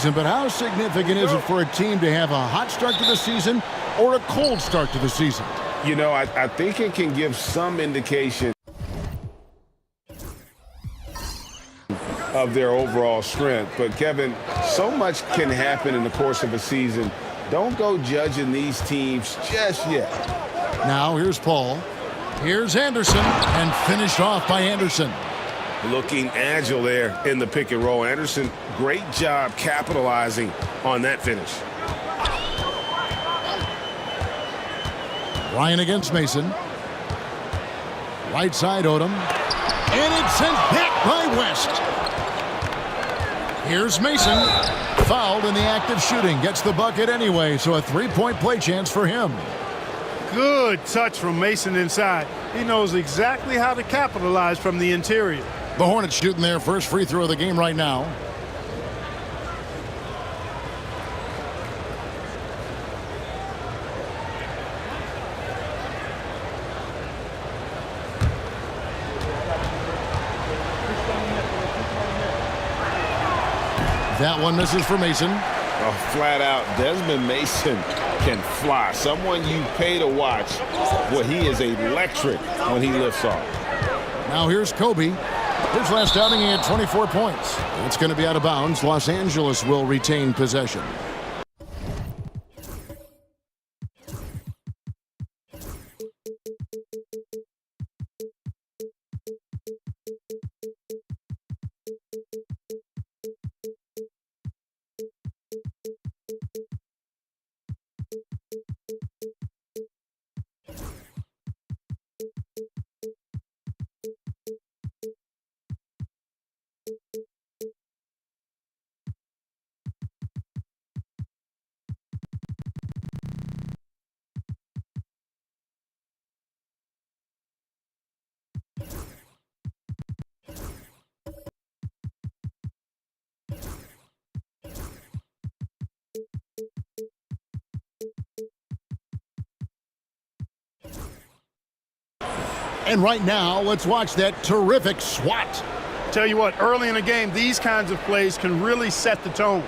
season, but how significant is it for a team to have a hot start to the season or a cold start to the season? You know, I think it can give some indication of their overall strength. But, Kevin, so much can happen in the course of a season. Don't go judging these teams just yet. Now here's Paul. Here's Anderson, and finished off by Anderson. Looking agile there in the pick and roll. Anderson, great job capitalizing on that finish. Ryan against Mason. Right side Odom. And it's sent back by West. Here's Mason. Fouled in the act of shooting. Gets the bucket anyway, so a three-point play chance for him. Good touch from Mason inside. He knows exactly how to capitalize from the interior. The Hornets shooting their first free throw of the game right now. That one misses for Mason. Oh, flat out, Desmond Mason can fly. Someone you pay to watch. Well, he is electric when he lifts off. Now here's Kobe. His last outing, he had 24 points. It's going to be out of bounds. Los Angeles will retain possession. And right now, let's watch that terrific swat. Tell you what, early in the game, these kinds of plays can really set the tone.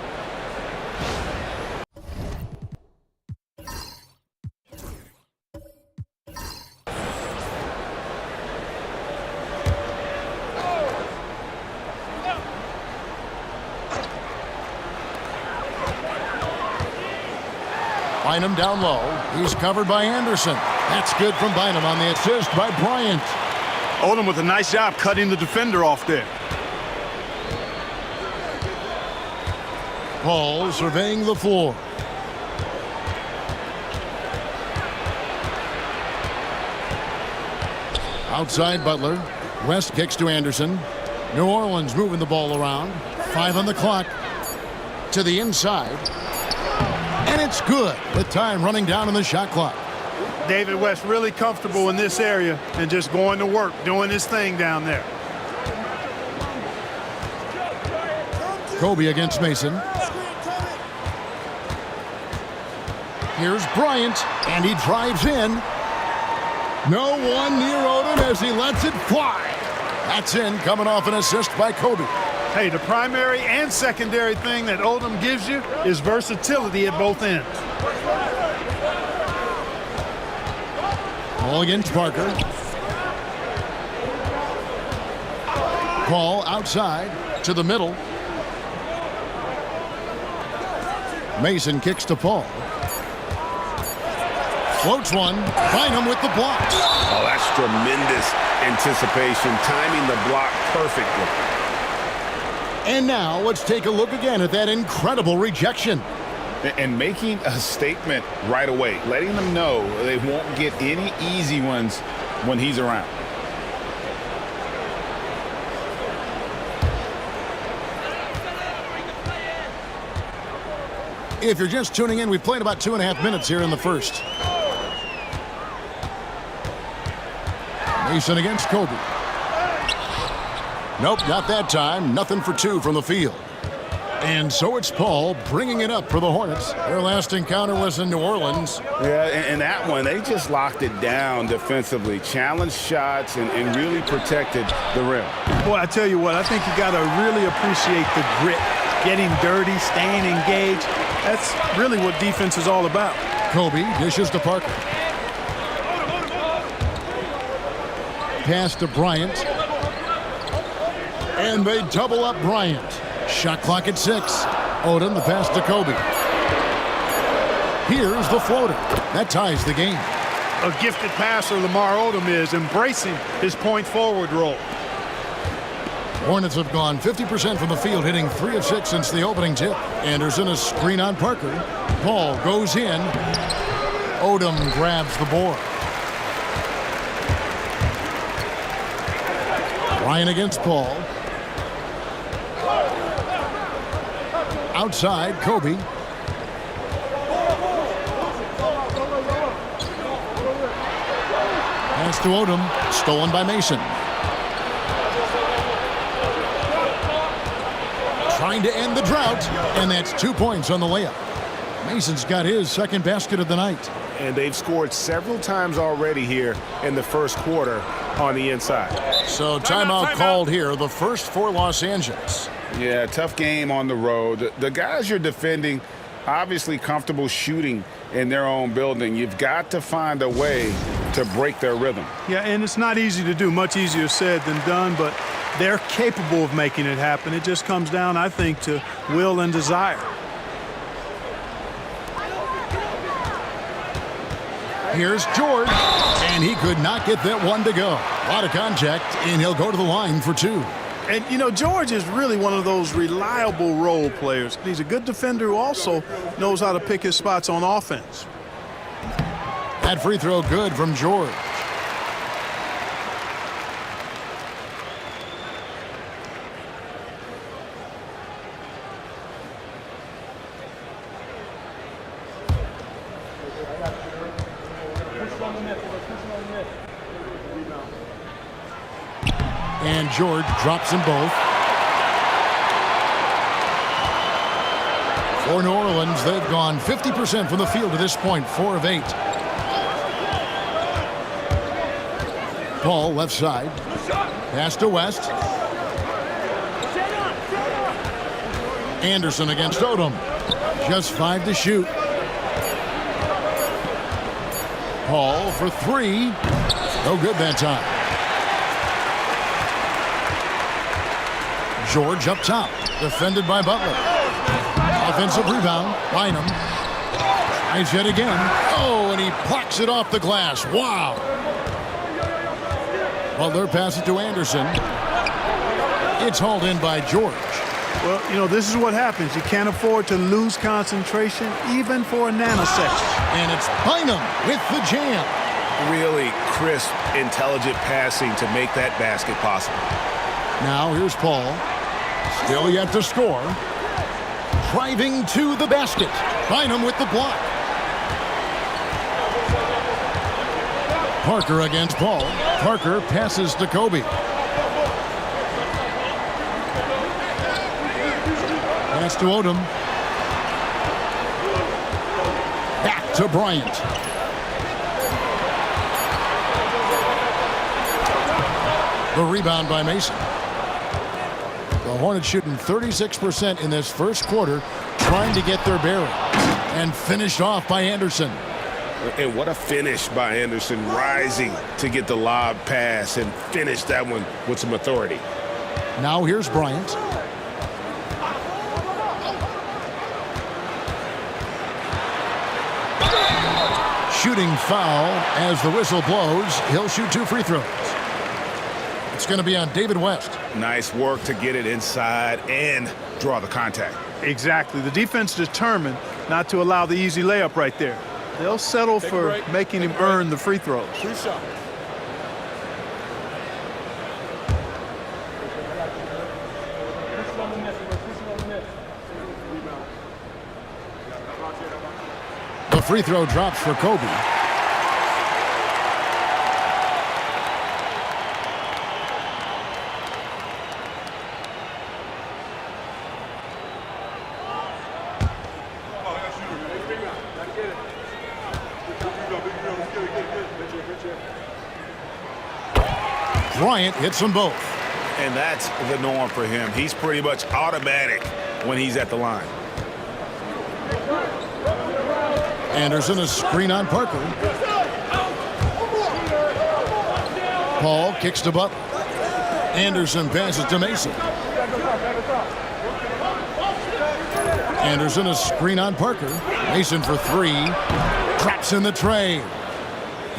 Bynum down low. He's covered by Anderson. That's good from Bynum on the assist by Bryant. Odom with a nice job cutting the defender off there. Paul surveying the floor. Outside Butler. West kicks to Anderson. New Orleans moving the ball around. 5 on the clock. To the inside. And it's good with time running down on the shot clock. David West really comfortable in this area and just going to work, doing his thing down there. Kobe against Mason. Here's Bryant, and he drives in. No one near Odom as he lets it fly. That's in, coming off an assist by Kobe. Hey, the primary and secondary thing that Odom gives you is versatility at both ends. Ball against Parker. Ball outside to the middle. Mason kicks to Paul. Floats one. Bynum with the block. Oh, that's tremendous anticipation, timing the block perfectly. And now let's take a look again at that incredible rejection. And making a statement right away, letting them know they won't get any easy ones when he's around. If you're just tuning in, we've played about 2.5 minutes here in the first. Mason against Kobe. Nope, not that time. Nothing for 2 from the field. And so it's Paul bringing it up for the Hornets. Their last encounter was in New Orleans. Yeah, and that one, they just locked it down defensively, challenged shots, and really protected the rim. Boy, I tell you what, I think you got to really appreciate the grit getting dirty, staying engaged. That's really what defense is all about. Kobe dishes to Parker. Pass to Bryant. And they double up Bryant. Shot clock at 6. Odom, the pass to Kobe. Here's the floater. That ties the game. A gifted passer Lamar Odom is, embracing his point forward role. Hornets have gone 50% from the field, hitting 3 of 6 since the opening tip. Anderson, a screen on Parker. Paul goes in. Odom grabs the board. Ryan against Paul. Outside, Kobe. Pass to Odom, stolen by Mason. Trying to end the drought, and that's 2 points on the layup. Mason's got his second basket of the night. And they've scored several times already here in the first quarter on the inside. So timeout called here, the first for Los Angeles. Yeah, tough game on the road. The guys you're defending, obviously comfortable shooting in their own building. You've got to find a way to break their rhythm. Yeah, and it's not easy to do, much easier said than done, but they're capable of making it happen. It just comes down, I think, to will and desire. Here's George, and he could not get that one to go. A lot of contact, and he'll go to the line for 2. And, you know, George is really one of those reliable role players. He's a good defender who also knows how to pick his spots on offense. That free throw good from George. And George drops them both. For New Orleans, they've gone 50% from the field to this point, 4 of 8. Paul, left side. Pass to West. Anderson against Odom. Just 5 to shoot. Paul for 3. No good that time. George up top, defended by Butler. Offensive rebound, Bynum. Tries yet again. Oh, and he plucks it off the glass. Wow. Butler passes it to Anderson. It's hauled in by George. Well, you know, this is what happens. You can't afford to lose concentration, even for a nanosecond. And it's Bynum with the jam. Really crisp, intelligent passing to make that basket possible. Now here's Paul. Still yet to score. Driving to the basket. Bynum with the block. Parker against Paul. Parker passes to Kobe. Pass to Odom. Back to Bryant. The rebound by Mason. The Hornets shooting 36% in this first quarter, trying to get their bearings. And finished off by Anderson. And what a finish by Anderson, rising to get the lob pass and finish that one with some authority. Now here's Bryant. Shooting foul as the whistle blows. He'll shoot 2 free throws. It's going to be on David West. Nice work to get it inside and draw the contact. Exactly. The defense determined not to allow the easy layup right there. They'll settle for making him earn the free throws. The free throw drops for Kobe. Bryant hits them both. And that's the norm for him. He's pretty much automatic when he's at the line. Anderson, a screen on Parker. Paul kicks to Butler. Anderson passes to Mason. Anderson, a screen on Parker. Mason for three. Drops in the tray.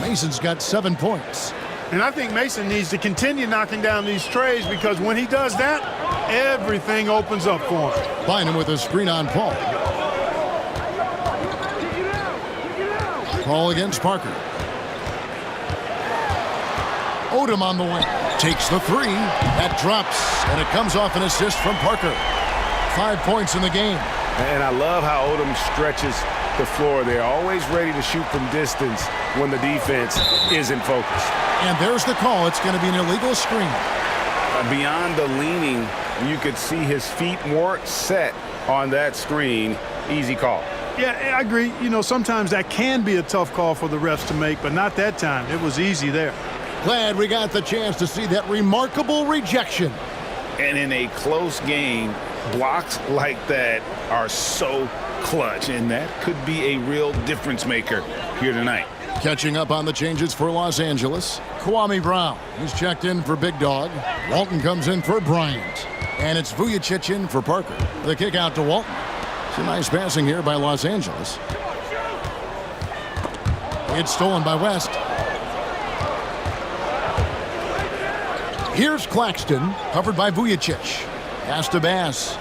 Mason's got 7 points. And I think Mason needs to continue knocking down these trays, because when he does that, everything opens up for him. Bynum with a screen on Paul. Paul against Parker. Odom on the wing. Takes the three. That drops, and it comes off an assist from Parker. 5 points in the game. And I love how Odom stretches the floor. They're always ready to shoot from distance when the defense isn't focused. And there's the call. It's going to be an illegal screen. Beyond the leaning, you could see his feet more set on that screen. Easy call. Yeah, I agree. You know, sometimes that can be a tough call for the refs to make, but not that time. It was easy there. Glad we got the chance to see that remarkable rejection. And in a close game, blocks like that are so clutch, and that could be a real difference maker here tonight. Catching up on the changes for Los Angeles, Kwame Brown. He's checked in for Big Dog. Walton comes in for Bryant. And it's Vujacic in for Parker. The kick out to Walton. It's a nice passing here by Los Angeles. It's stolen by West. Here's Claxton, covered by Vujacic. Pass to Bass.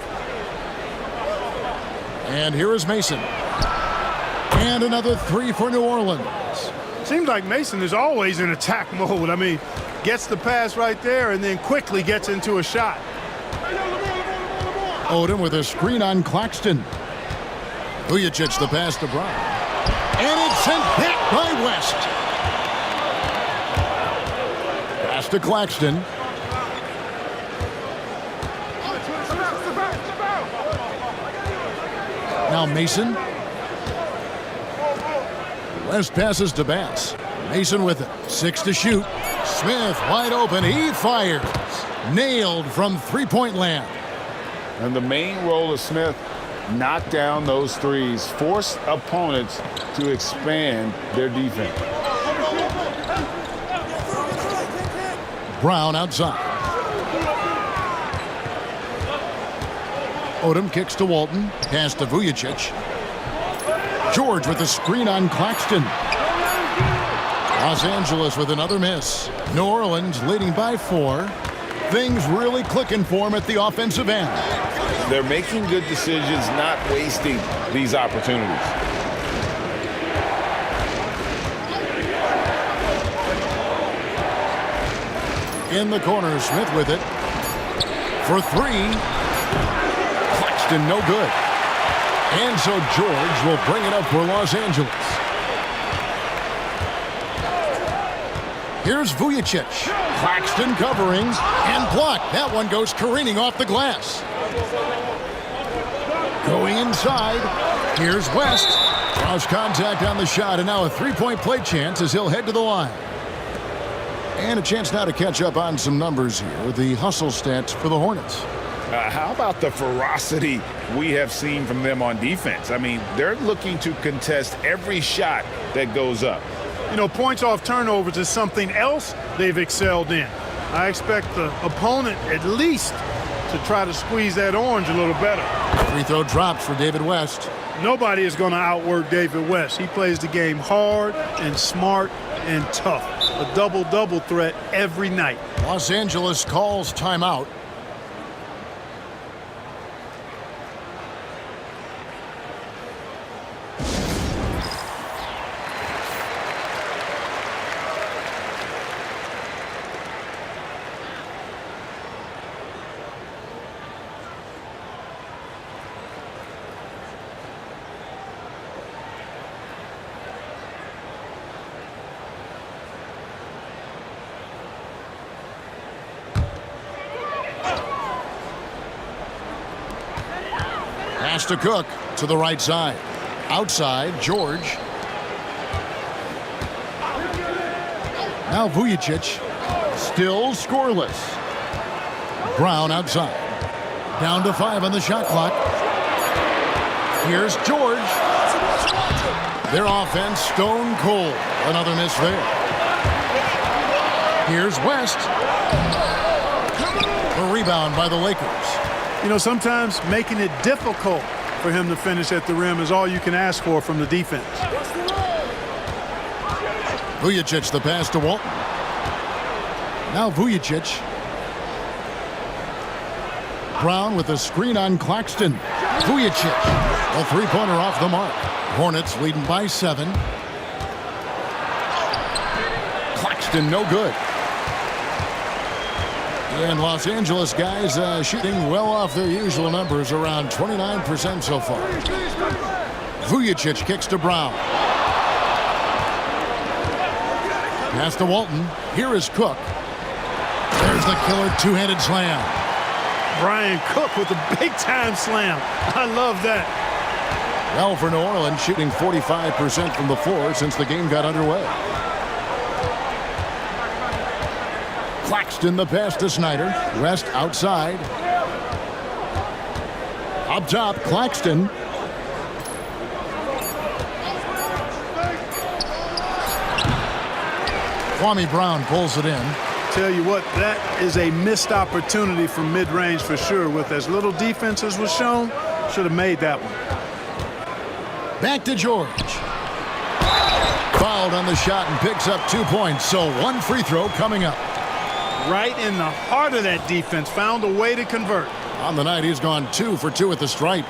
And here is Mason. And another three for New Orleans. Seems like Mason is always in attack mode. I mean, gets the pass right there and then quickly gets into a shot. Odom with a screen on Claxton. Vujacic the pass to Brown. And it's sent back by West. Pass to Claxton. Now Mason. West passes to Bass. Mason with it. 6 to shoot. Smith wide open. He fires. Nailed from three-point land. And the main role of Smith, knock down those threes, force opponents to expand their defense. Brown outside. Odom kicks to Walton. Pass to Vujacic. George with a screen on Claxton. Los Angeles with another miss. New Orleans leading by 4. Things really clicking for him at the offensive end. They're making good decisions, not wasting these opportunities. In the corner, Smith with it. For 3. Claxton no good. And so George will bring it up for Los Angeles. Here's Vujacic. Claxton covering and blocked. That one goes careening off the glass. Going inside. Here's West. Lost contact on the shot, and now a three-point play chance as he'll head to the line. And a chance now to catch up on some numbers here. The hustle stats for the Hornets. How about the ferocity we have seen from them on defense? I mean, they're looking to contest every shot that goes up. You know, points off turnovers is something else they've excelled in. I expect the opponent at least to try to squeeze that orange a little better. Free throw drops for David West. Nobody is going to outwork David West. He plays the game hard and smart and tough. A double-double threat every night. Los Angeles calls timeout. Pass to Cook to the right side. Outside, George. Now Vujacic. Still scoreless. Brown outside. Down to 5 on the shot clock. Here's George. Their offense stone cold. Another miss there. Here's West. A rebound by the Lakers. You know, sometimes making it difficult for him to finish at the rim is all you can ask for from the defense. Vujicic the pass to Walton. Now Vujicic. Brown with a screen on Claxton. Vujicic. A three-pointer off the mark. Hornets leading by 7. Claxton no good. And Los Angeles guys shooting well off their usual numbers, around 29% so far. Vujicic kicks to Brown. Pass to Walton. Here is Cook. There's the killer two-handed slam. Brian Cook with a big-time slam. I love that. Well, for New Orleans, shooting 45% from the floor since the game got underway. Claxton the pass to Snyder. West outside. Up top, Claxton. Kwame Brown pulls it in. Tell you what, that is a missed opportunity from mid-range for sure. With as little defense as was shown, should have made that one. Back to George. Fouled on the shot and picks up 2 points, so one free throw coming up. Right in the heart of that defense, found a way to convert. On the night, he's gone 2 for 2 at the stripe.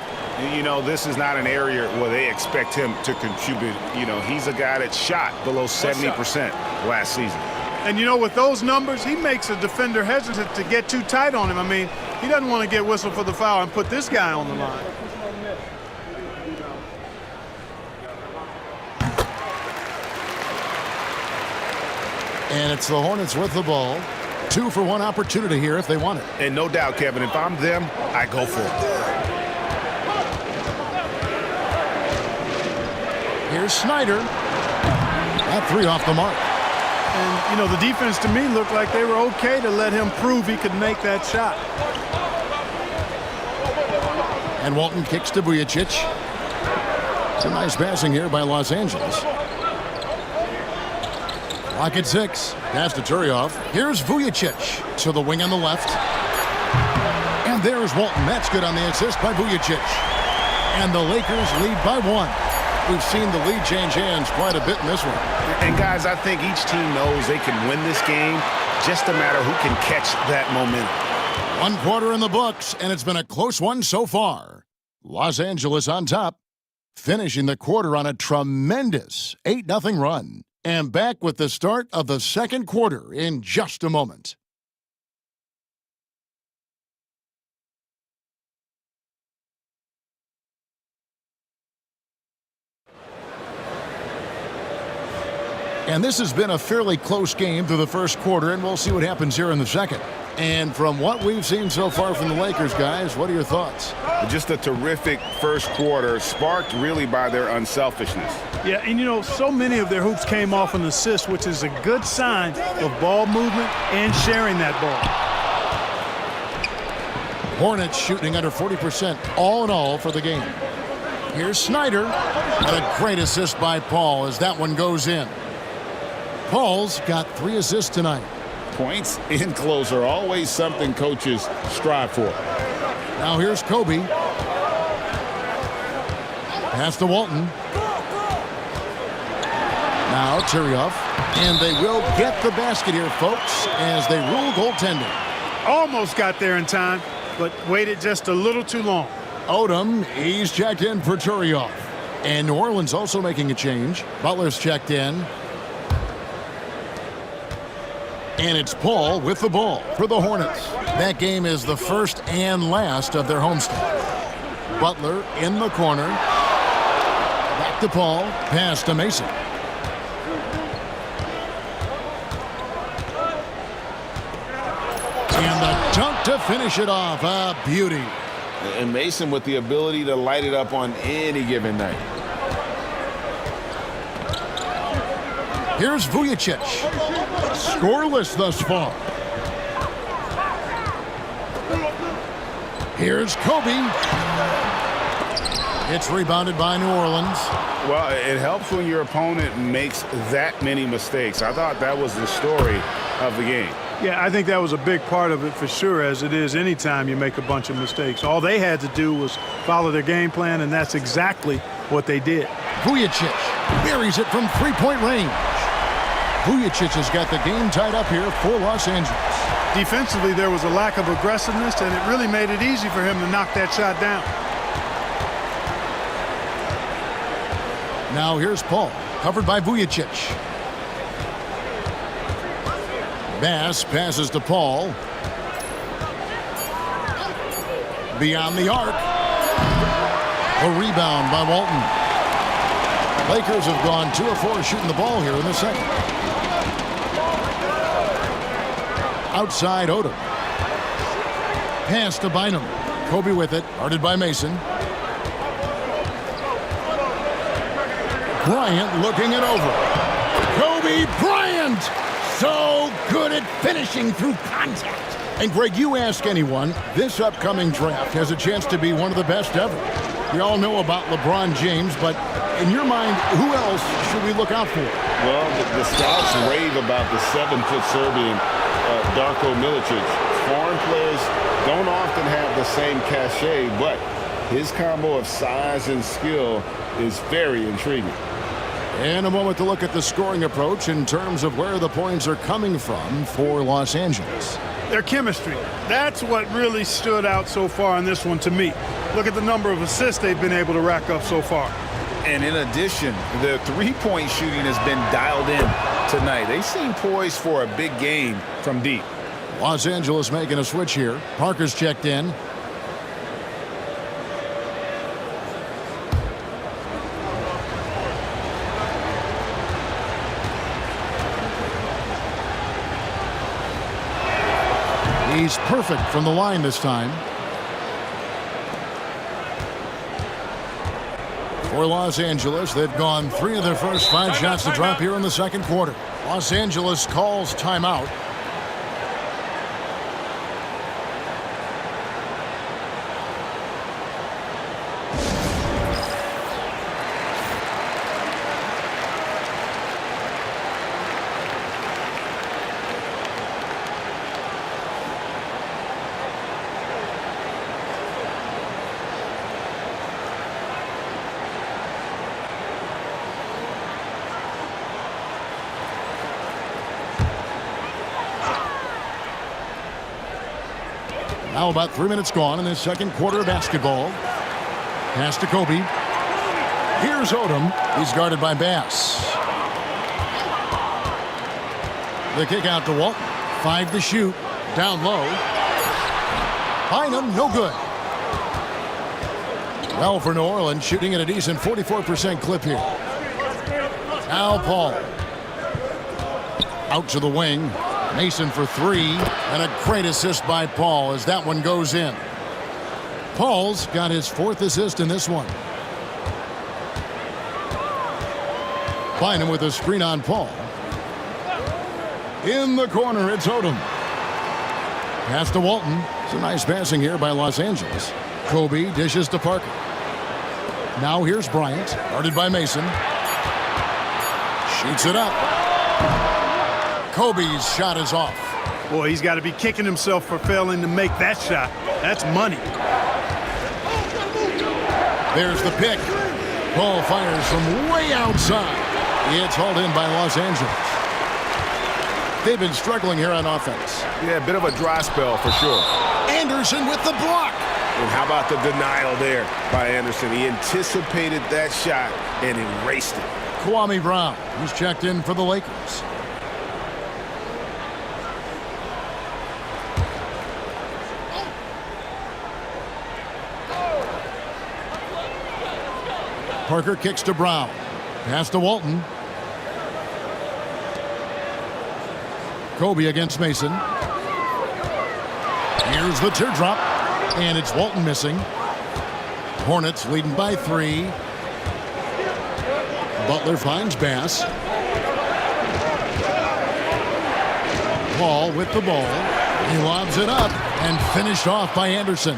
You know, this is not an area where they expect him to contribute. You know, he's a guy that shot below 70% last season. And, you know, with those numbers, he makes a defender hesitant to get too tight on him. I mean, he doesn't want to get whistled for the foul and put this guy on the line. And it's the Hornets with the ball. 2 for 1 opportunity here if they want it. And no doubt, Kevin, if I'm them, I go for it. Here's Snyder. That 3 off the mark. And, you know, the defense to me looked like they were okay to let him prove he could make that shot. And Walton kicks to Vujicic. Some nice passing here by Los Angeles. Clock at 6. Pass to Turioff. Here's Vujicic to the wing on the left. And there's Walton. That's good on the assist by Vujicic. And the Lakers lead by 1. We've seen the lead change hands quite a bit in this one. And, guys, I think each team knows they can win this game. Just a matter who can catch that momentum. 1 quarter in the books, and it's been a close one so far. Los Angeles on top, finishing the quarter on a tremendous 8-0 run. And back with the start of the second quarter in just a moment. And this has been a fairly close game through the first quarter, and we'll see what happens here in the second. And from what we've seen so far from the Lakers, guys, what are your thoughts? Just a terrific first quarter, sparked really by their unselfishness. Yeah, and you know, so many of their hoops came off an assist, which is a good sign of ball movement and sharing that ball. Hornets shooting under 40% all in all for the game. Here's Snyder. And a great assist by Paul as that one goes in. Paul's got 3 assists tonight. Points in close are always something coaches strive for. Now here's Kobe. Pass to Walton. Now Turioff. And they will get the basket here, folks, as they rule goaltending. Almost got there in time, but waited just a little too long. Odom, he's checked in for Turioff. And New Orleans also making a change. Butler's checked in. And it's Paul with the ball for the Hornets. That game is the first and last of their homestand. Butler in the corner. Back to Paul. Pass to Mason. And the dunk to finish it off. A beauty. And Mason with the ability to light it up on any given night. Here's Vujicic. Scoreless thus far. Here's Kobe. It's rebounded by New Orleans. Well, it helps when your opponent makes that many mistakes. I thought that was the story of the game. Yeah, I think that was a big part of it for sure, as it is anytime you make a bunch of mistakes. All they had to do was follow their game plan, and that's exactly what they did. Vujacic buries it from three-point range. Vujacic has got the game tied up here for Los Angeles. Defensively, there was a lack of aggressiveness, and it really made it easy for him to knock that shot down. Now here's Paul, covered by Vujacic. Bass passes to Paul. Beyond the arc. A rebound by Walton. Lakers have gone 2 of 4 shooting the ball here in the second. Outside Odom. Pass to Bynum. Kobe with it, guarded by Mason. Bryant looking it over. Kobe Bryant! So good at finishing through contact. And Greg, you ask anyone, this upcoming draft has a chance to be one of the best ever. We all know about LeBron James, but in your mind, who else should we look out for? Well, the scouts rave about the 7-foot Serbian, Darko Milicic. Foreign players don't often have the same cachet, but his combo of size and skill is very intriguing. And a moment to look at the scoring approach in terms of where the points are coming from for Los Angeles. Their chemistry. That's what really stood out so far in this one to me. Look at the number of assists they've been able to rack up so far. And in addition, the three-point shooting has been dialed in tonight. They seem poised for a big game from deep. Los Angeles making a switch here. Parker's checked in. He's perfect from the line this time. For Los Angeles, they've gone 3 of their first 5 shots to drop here in the second quarter. Los Angeles calls timeout. Now about 3 minutes gone in this second quarter of basketball. Pass to Kobe. Here's Odom. He's guarded by Bass. The kick out to Walton. 5 to shoot. Down low. Bynum, no good. Well, for New Orleans, shooting at a decent 44% clip here. Now Paul. Out to the wing. Mason for 3, and a great assist by Paul as that one goes in. Paul's got his 4th assist in this one. Bynum with a screen on Paul. In the corner, it's Odom. Pass to Walton. Some nice passing here by Los Angeles. Kobe dishes to Parker. Now here's Bryant, guarded by Mason. Shoots it up. Kobe's shot is off. Boy, he's got to be kicking himself for failing to make that shot. That's money. There's the pick. Paul fires from way outside. It's hauled in by Los Angeles. They've been struggling here on offense. Yeah, a bit of a dry spell for sure. Anderson with the block. And how about the denial there by Anderson? He anticipated that shot and erased it. Kwame Brown, who's checked in for the Lakers. Parker kicks to Brown. Pass to Walton. Kobe against Mason. Here's the teardrop. And it's Walton missing. Hornets leading by 3. Butler finds Bass. Paul with the ball. He lobs it up and finished off by Anderson.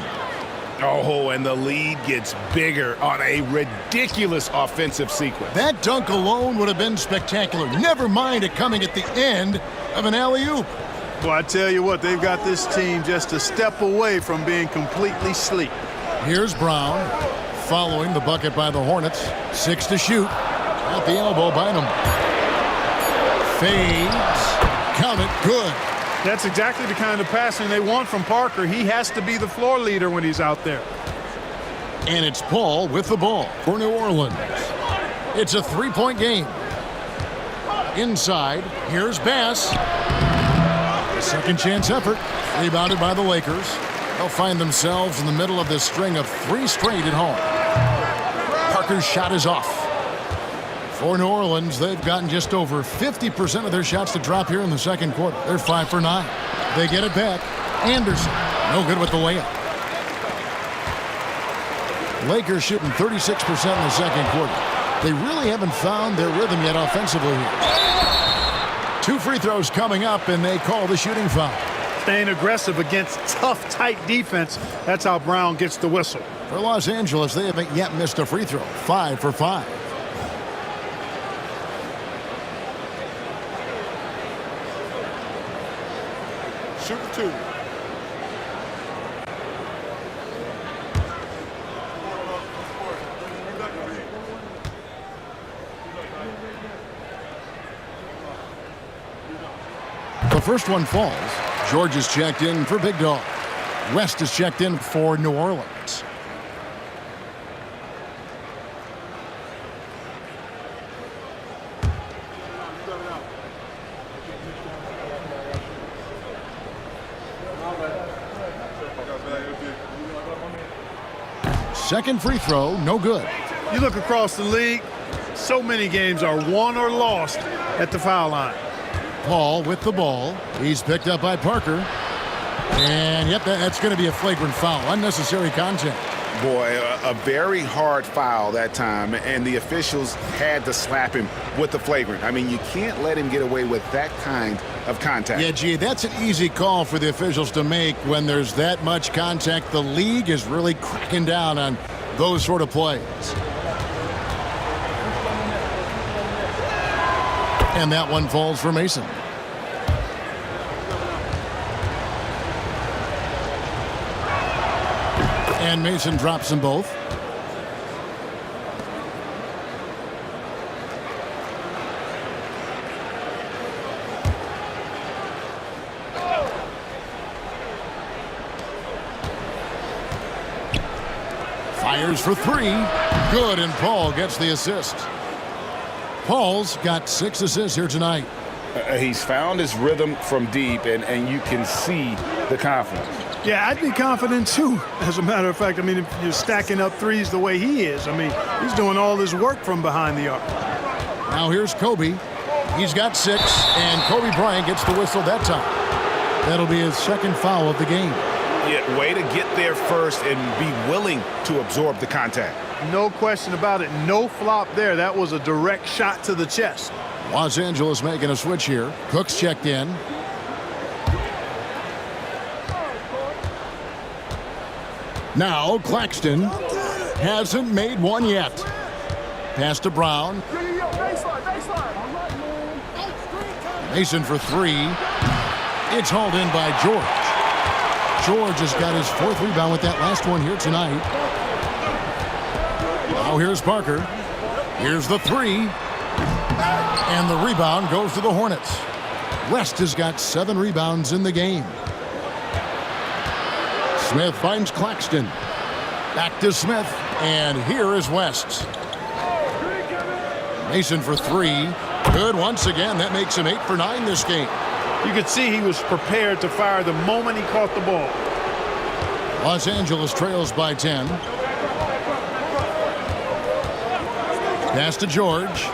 Oh, and the lead gets bigger on a ridiculous offensive sequence. That dunk alone would have been spectacular. Never mind it coming at the end of an alley-oop. Well, I tell you what, they've got this team just a step away from being completely asleep. Here's Brown following the bucket by the Hornets. 6 to shoot. At the elbow, Bynum. Fades. Count it. Good. That's exactly the kind of passing they want from Parker. He has to be the floor leader when he's out there. And it's Paul with the ball for New Orleans. It's a 3-point game. Inside, here's Bass. Second chance effort, rebounded by the Lakers. They'll find themselves in the middle of this string of 3 straight at home. Parker's shot is off. For New Orleans, they've gotten just over 50% of their shots to drop here in the second quarter. They're 5 for 9. They get it back. Anderson, no good with the layup. Lakers shooting 36% in the second quarter. They really haven't found their rhythm yet offensively here. 2 free throws coming up, and they call the shooting foul. Staying aggressive against tough, tight defense. That's how Brown gets the whistle. For Los Angeles, they haven't yet missed a free throw. 5 for 5. Shoot 2. The first one falls. George is checked in for Big Dog. West is checked in for New Orleans. Second free throw, no good. You look across the league, so many games are won or lost at the foul line. Paul with the ball. He's picked up by Parker. And, yep, that's going to be a flagrant foul. Unnecessary contact. Boy, a very hard foul that time, and the officials had to slap him with the flagrant. I mean, you can't let him get away with that kind of contact. Yeah, gee, that's an easy call for the officials to make when there's that much contact. The league is really cracking down on those sort of plays. And that one falls for Mason. And Mason drops them both. Fires for 3. Good, and Paul gets the assist. Paul's got 6 assists here tonight. He's found his rhythm from deep, and you can see the confidence. Yeah, I'd be confident too. As a matter of fact, I mean, if you're stacking up threes the way he is, I mean, he's doing all this work from behind the arc. Now here's Kobe. He's got 6, and Kobe Bryant gets the whistle that time. That'll be his second foul of the game. Yeah, way to get there first and be willing to absorb the contact. No question about it. No flop there. That was a direct shot to the chest. Los Angeles making a switch here. Cook's checked in. Now Claxton hasn't made one yet. Pass to Brown. Mason for 3. It's hauled in by George. George has got his 4th rebound with that last one here tonight. Now here's Parker. Here's the 3. And the rebound goes to the Hornets. West has got 7 rebounds in the game. Smith finds Claxton. Back to Smith. And here is West. Mason for 3. Good once again. That makes him 8 for 9 this game. You could see he was prepared to fire the moment he caught the ball. Los Angeles trails by 10. Pass to George.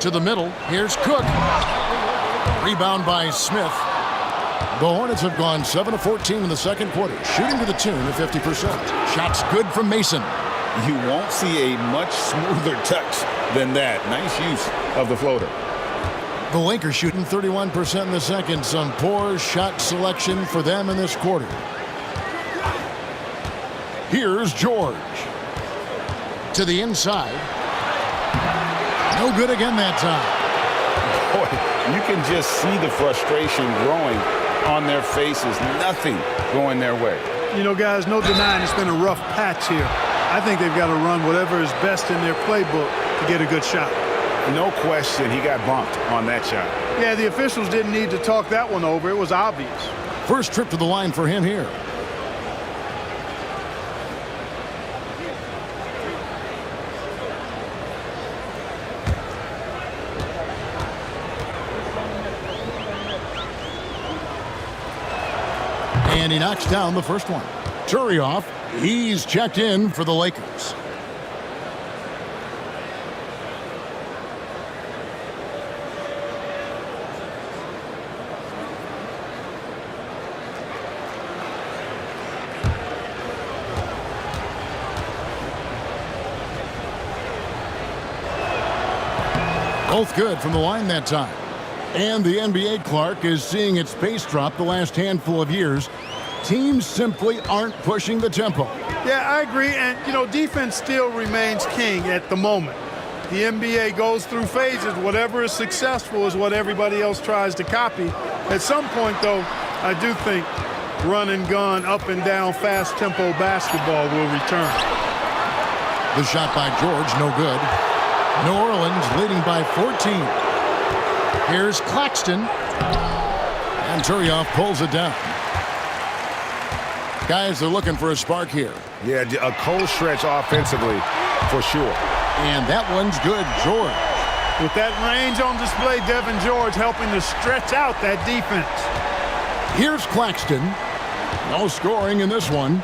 To the middle. Here's Cook. Rebound by Smith. The Hornets have gone 7 of 14 in the second quarter, shooting to the tune of 50%. Shots good from Mason. You won't see a much smoother touch than that. Nice use of the floater. The Lakers shooting 31% in the second. Some poor shot selection for them in this quarter. Here's George. To the inside. No good again that time. Boy, you can just see the frustration growing on their faces. Nothing going their way. You know, guys, no denying it's been a rough patch here. I think they've got to run whatever is best in their playbook to get a good shot. No question he got bumped on that shot. Yeah, the officials didn't need to talk that one over. It was obvious. First trip to the line for him here. And he knocks down the first one. Turioff, he's checked in for the Lakers. Both good from the line that time. And the NBA, Clark, is seeing its pace drop the last handful of years. Teams simply aren't pushing the tempo. Yeah, I agree. And, you know, defense still remains king at the moment. The NBA goes through phases. Whatever is successful is what everybody else tries to copy. At some point, though, I do think run and gun, up and down, fast tempo basketball will return. The shot by George, no good. New Orleans leading by 14. Here's Claxton. And Turioff pulls it down. Guys, they're looking for a spark here. Yeah, a cold stretch offensively for sure. And that one's good, George. With that range on display, Devin George helping to stretch out that defense. Here's Claxton. No scoring in this one.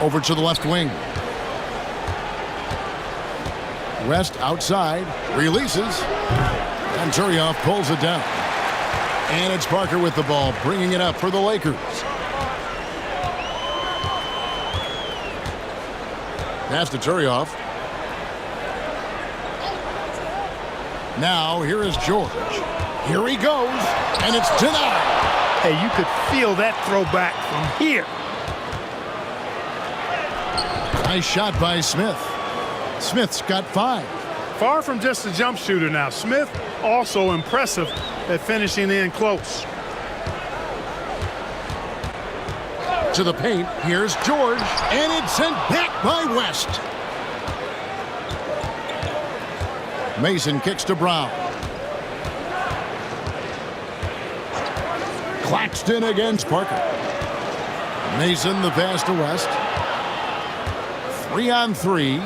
Over to the left wing. West outside. Releases. And Turioff pulls it down. And it's Parker with the ball, bringing it up for the Lakers. Pass to Turioff. Now, here is George. Here he goes, and it's denied. Hey, you could feel that throwback from here. Nice shot by Smith. Smith's got 5. Far from just a jump shooter now. Smith also impressive at finishing in close. To the paint, here's George, and it's sent back by West. Mason kicks to Brown. Claxton against Parker. Mason the pass to West. 3-on-3.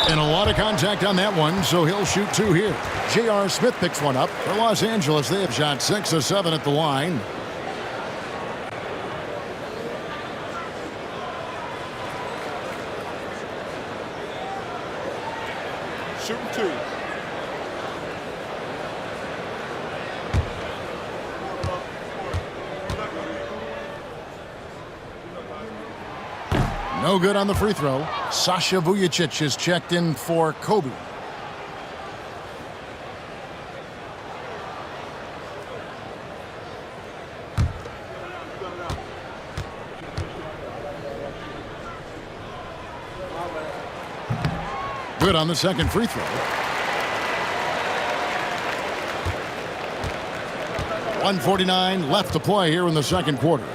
And a lot of contact on that one, so he'll shoot 2 here. J.R. Smith picks one up. For Los Angeles, they have shot 6 of 7 at the line. Shooting 2. No good on the free throw. Sasha Vujacic is checked in for Kobe. Good on the second free throw. 1:49 left to play here in the second quarter.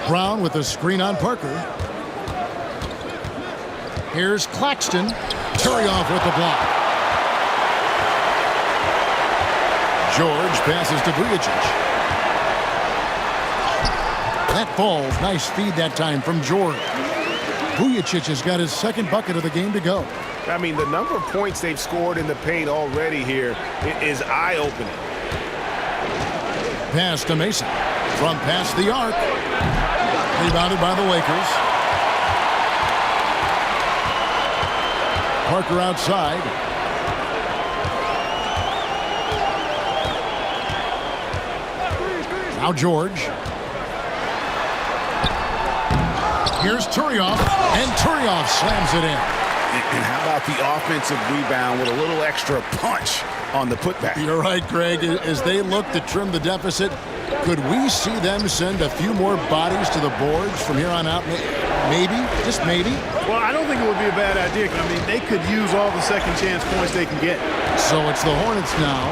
Brown with a screen on Parker. Here's Claxton. Turioff with the block. George passes to Vujacic. That falls. Nice feed that time from George. Vujacic has got his second bucket of the game to go. I mean, the number of points they've scored in the paint already here is eye-opening. Pass to Mason. From past the arc. Rebounded by the Lakers. Parker outside. Now George. Here's Turioff, and Turioff slams it in. And how about the offensive rebound with a little extra punch on the putback? You're right, Greg. As they look to trim the deficit, Could we see them send a few more bodies to the boards from here on out? Maybe, just maybe. Well, I don't think it would be a bad idea. I mean, they could use all the second chance points they can get. So it's the Hornets now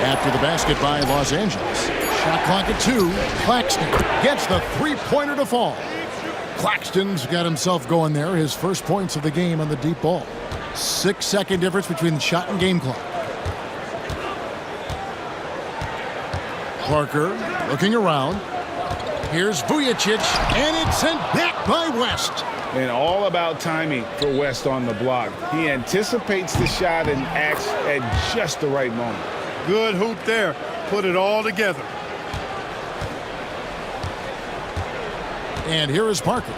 after the basket by Los Angeles. Shot clock at 2. Claxton gets the three-pointer to fall. Claxton's got himself going there. His first points of the game on the deep ball. 6-second difference between the shot and game clock. Parker looking around. Here's Vujicic, and it's sent back by West. And all about timing for West on the block. He anticipates the shot and acts at just the right moment. Good hoop there. Put it all together. And here is Parker.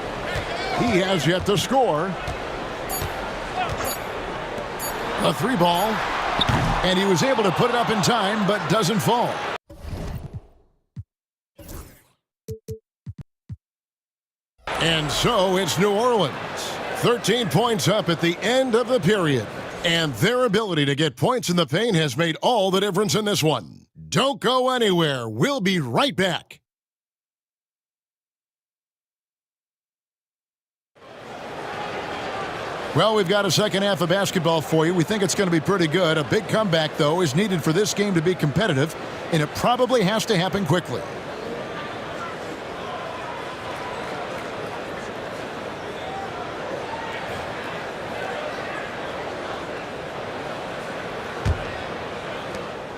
He has yet to score. A 3-ball. And he was able to put it up in time, but doesn't fall. And so it's New Orleans. 13 points up at the end of the period. And their ability to get points in the paint has made all the difference in this one. Don't go anywhere. We'll be right back. Well, we've got a second half of basketball for you. We think it's going to be pretty good. A big comeback, though, is needed for this game to be competitive, and it probably has to happen quickly.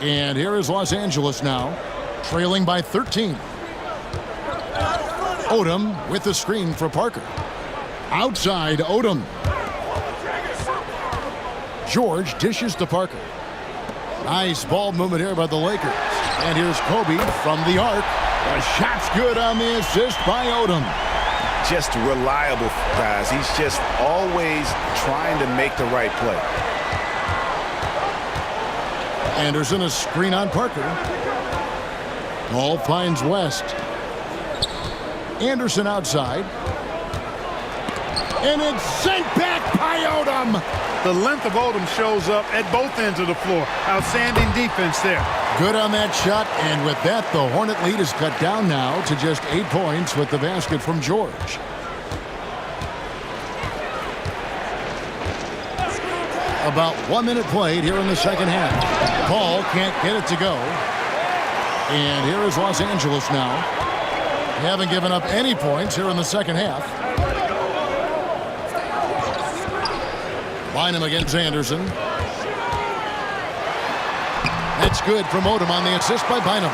And here is Los Angeles now, trailing by 13. Odom with the screen for Parker. Outside, Odom. George dishes to Parker. Nice ball movement here by the Lakers. And here's Kobe from the arc. The shot's good on the assist by Odom. Just reliable, guys. He's just always trying to make the right play. Anderson a screen on Parker. Ball finds West. Anderson outside. And it's sent back by Odom. The length of Odom shows up at both ends of the floor. Outstanding defense there. Good on that shot, and with that, the Hornet lead is cut down now to just 8 points with the basket from George. About 1 minute played here in the second half. Paul can't get it to go. And here is Los Angeles now. They haven't given up any points here in the second half. Bynum against Anderson. That's good from Odom on the assist by Bynum.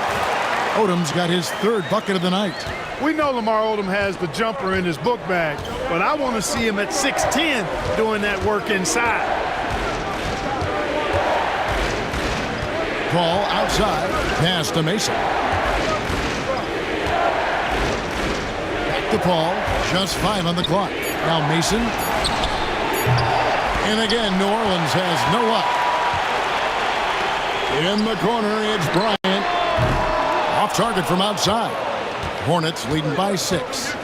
Odom's got his 3rd bucket of the night. We know Lamar Odom has the jumper in his book bag, but I want to see him at 6'10" doing that work inside. Paul outside, pass to Mason. Back to Paul, just 5 on the clock. Now Mason. And again, New Orleans has no luck. In the corner, it's Bryant. Off target from outside. Hornets leading by 6.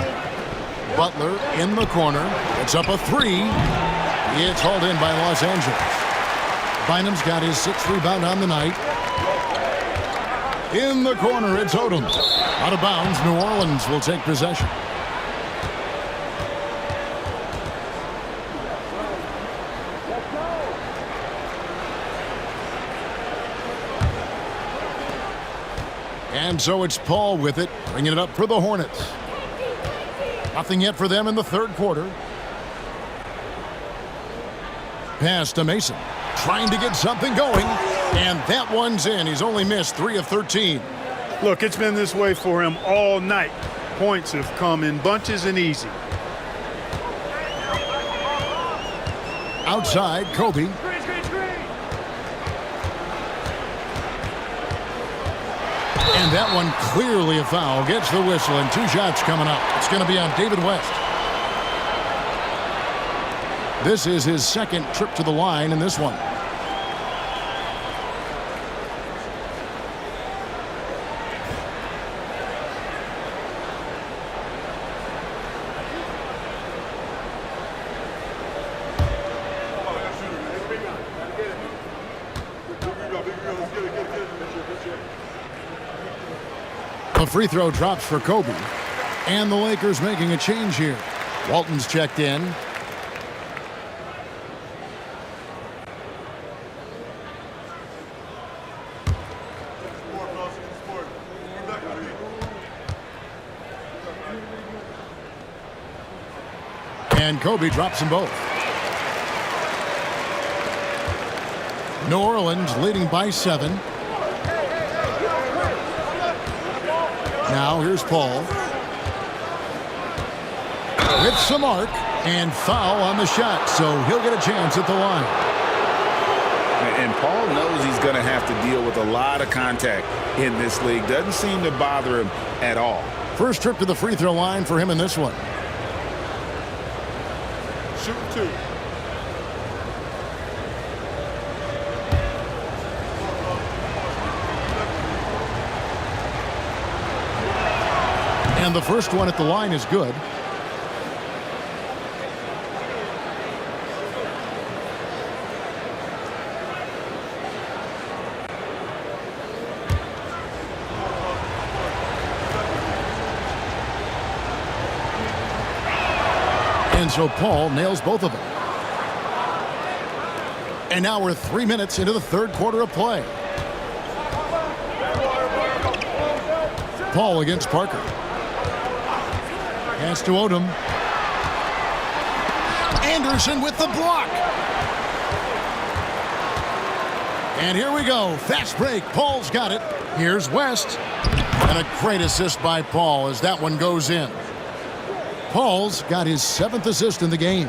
Butler in the corner. It's up a 3. It's hauled in by Los Angeles. Bynum's got his 6th rebound on the night. In the corner, it's Odom. Out of bounds, New Orleans will take possession. And so it's Paul with it, bringing it up for the Hornets. Nothing yet for them in the 3rd quarter. Pass to Mason. Trying to get something going. And that one's in. He's only missed 3 of 13. Look, it's been this way for him all night. Points have come in bunches and easy. Outside, Kobe. And that one clearly a foul. Gets the whistle, and 2 shots coming up. It's going to be on David West. This is his 2nd trip to the line in this one. The free throw drops for Kobe. And the Lakers making a change here. Walton's checked in. And Kobe drops them both. New Orleans leading by 7. Now here's Paul. With some arc and foul on the shot, so he'll get a chance at the line. And Paul knows he's going to have to deal with a lot of contact in this league. Doesn't seem to bother him at all. First trip to the free throw line for him in this one. Shoot 2. And the first one at the line is good. And so Paul nails both of them. And now we're 3 minutes into the third quarter of play. Paul against Parker. Pass to Odom. Anderson with the block. And here we go. Fast break. Paul's got it. Here's West. And a great assist by Paul as that one goes in. Paul's got his 7th assist in the game.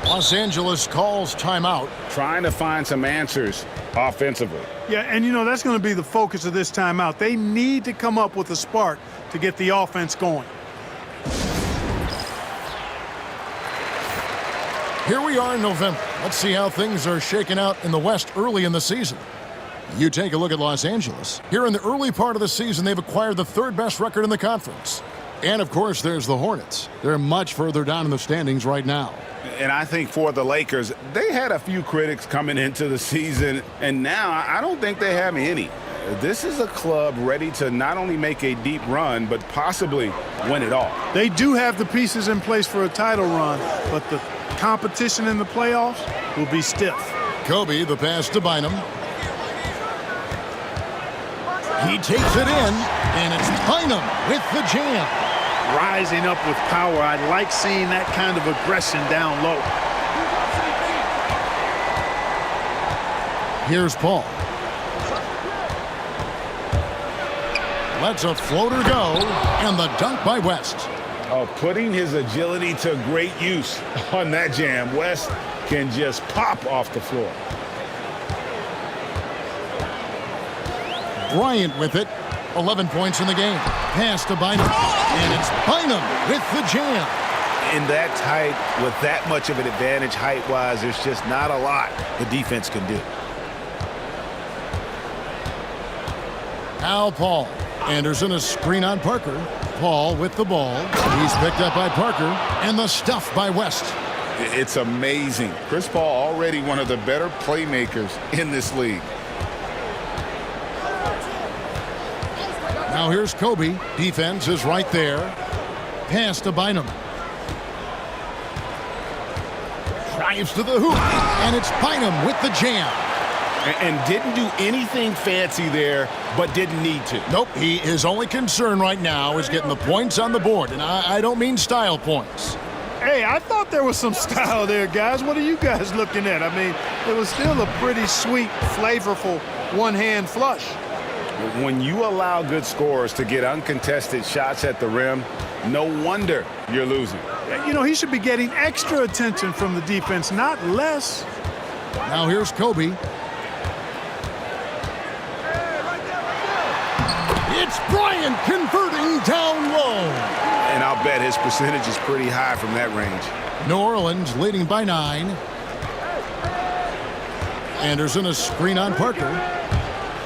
Los Angeles calls timeout. Trying to find some answers offensively. Yeah, and you know, that's going to be the focus of this timeout. They need to come up with a spark to get the offense going. Here we are in November. Let's see how things are shaking out in the West early in the season. You take a look at Los Angeles. Here in the early part of the season, they've acquired the 3rd best record in the conference. And, of course, there's the Hornets. They're much further down in the standings right now. And I think for the Lakers, they had a few critics coming into the season, and now I don't think they have any. This is a club ready to not only make a deep run, but possibly win it all. They do have the pieces in place for a title run, but the competition in the playoffs will be stiff. Kobe, the pass to Bynum. He takes it in, and it's Bynum with the jam. Rising up with power. I like seeing that kind of aggression down low. Here's Paul. Lets a floater go, and the dunk by West. Oh, putting his agility to great use on that jam. West can just pop off the floor. Bryant with it. 11 points in the game. Pass to Bynum. And it's Bynum with the jam. In that tight, with that much of an advantage height-wise, there's just not a lot the defense can do. Now Paul. Anderson a screen on Parker. Paul with the ball. He's picked up by Parker. And the stuff by West. It's amazing. Chris Paul already one of the better playmakers in this league. Now here's Kobe. Defense is right there. Pass to Bynum. Drives to the hoop. And it's Bynum with the jam. And didn't do anything fancy there, but didn't need to. Nope. His only concern right now is getting the points on the board. And I don't mean style points. Hey, I thought there was some style there, guys. What are you guys looking at? I mean, it was still a pretty sweet, flavorful one-hand flush. When you allow good scorers to get uncontested shots at the rim, no wonder you're losing. You know, he should be getting extra attention from the defense, not less. Now here's Kobe. It's Bryant converting down low. And I'll bet his percentage is pretty high from that range. New Orleans leading by 9. Anderson a screen on Parker.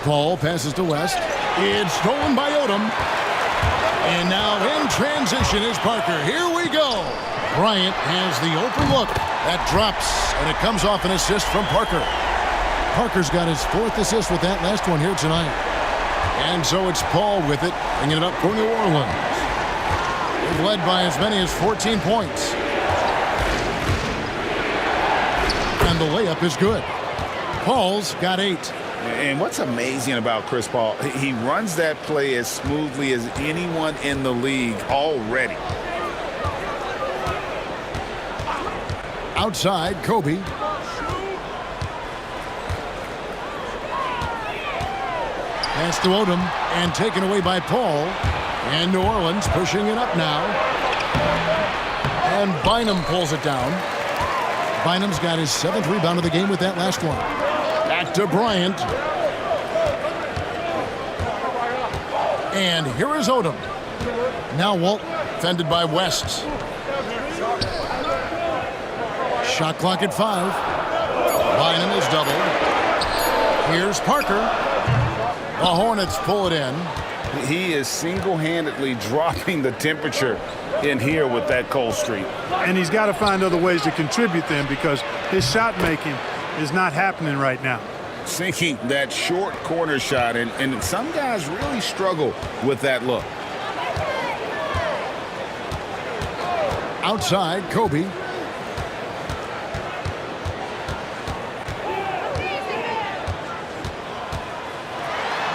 Paul passes to West. It's stolen by Odom. And now in transition is Parker. Here we go. Bryant has the open look. That drops, and it comes off an assist from Parker. Parker's got his 4th assist with that last one here tonight. And so it's Paul with it, bringing it up for New Orleans. They've led by as many as 14 points. And the layup is good. Paul's got 8. And what's amazing about Chris Paul, he runs that play as smoothly as anyone in the league already. Outside, Kobe. Pass to Odom and taken away by Paul. And New Orleans pushing it up now. And Bynum pulls it down. Bynum's got his 7th rebound of the game with that last one. Back to Bryant. And here is Odom. Now Walt, defended by West. Shot clock at 5. Bynum is doubled. Here's Parker. The Hornets pull it in. He is single-handedly dropping the temperature in here with that cold streak. And he's got to find other ways to contribute then, because his shot making is not happening right now. Sinking that short corner shot, and some guys really struggle with that look. Outside, Kobe.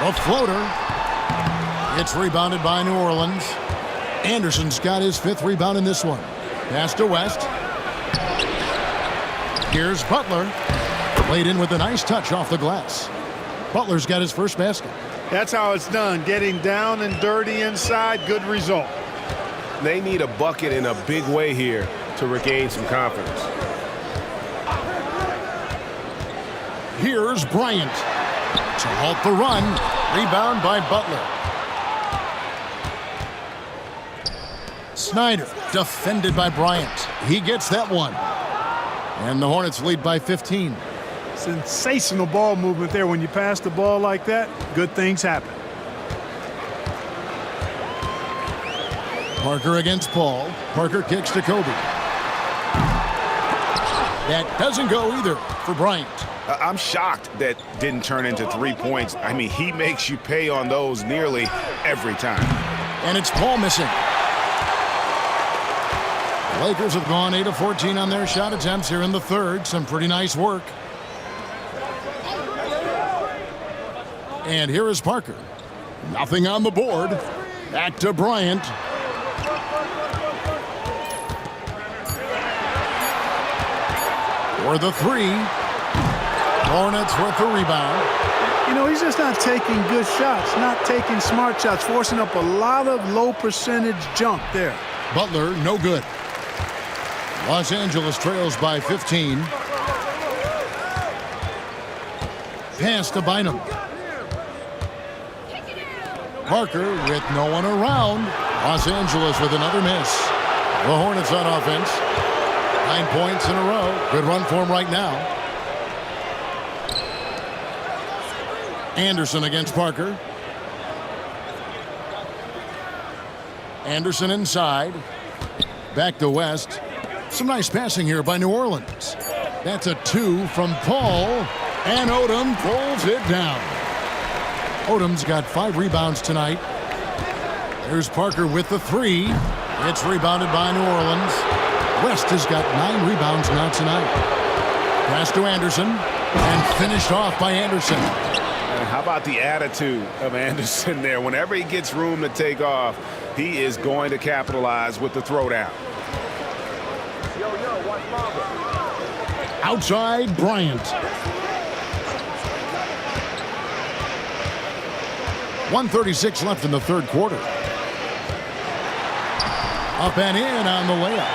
A floater. It's rebounded by New Orleans. Anderson's got his 5th rebound in this one. Pass to West. Here's Butler. Played in with a nice touch off the glass. Butler's got his first basket. That's how it's done. Getting down and dirty inside. Good result. They need a bucket in a big way here to regain some confidence. Here's Bryant to halt the run. Rebound by Butler. Snyder defended by Bryant. He gets that one. And the Hornets lead by 15. Sensational ball movement there. When you pass the ball like that, good things happen. Parker against Paul. Parker kicks to Kobe. That doesn't go either for Bryant. I'm shocked that didn't turn into 3 points. I mean, he makes you pay on those nearly every time. And it's Paul missing. The Lakers have gone 8 of 14 on their shot attempts here in the third. Some pretty nice work. And here is Parker. Nothing on the board. Back to Bryant. For the 3. Hornets with the rebound. You know, he's just not taking good shots, not taking smart shots, forcing up a lot of low percentage jump there. Butler, no good. Los Angeles trails by 15. Pass to Bynum. Parker with no one around. Los Angeles with another miss. The Hornets on offense. 9 points in a row. Good run for him right now. Anderson against Parker. Anderson inside. Back to West. Some nice passing here by New Orleans. That's a 2 from Paul. And Odom pulls it down. Odom's got 5 rebounds tonight. There's Parker with the 3. It's rebounded by New Orleans. West has got 9 rebounds now tonight. Pass to Anderson. And finished off by Anderson. And how about the attitude of Anderson there? Whenever he gets room to take off, he is going to capitalize with the throwdown. Outside, Bryant. 1:36 left in the third quarter. Up and in on the layup.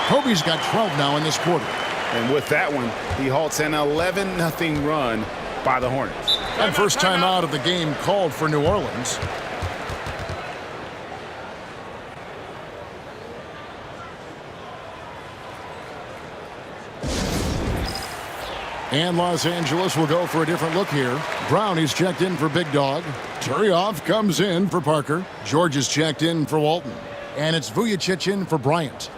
Kobe's got 12 now in this quarter. And with that one, he halts an 11-0 run by the Hornets. And first time out of the game called for New Orleans. And Los Angeles will go for a different look here. Brown is checked in for Big Dog. Turioff comes in for Parker. George is checked in for Walton. And it's Vujacic in for Bryant.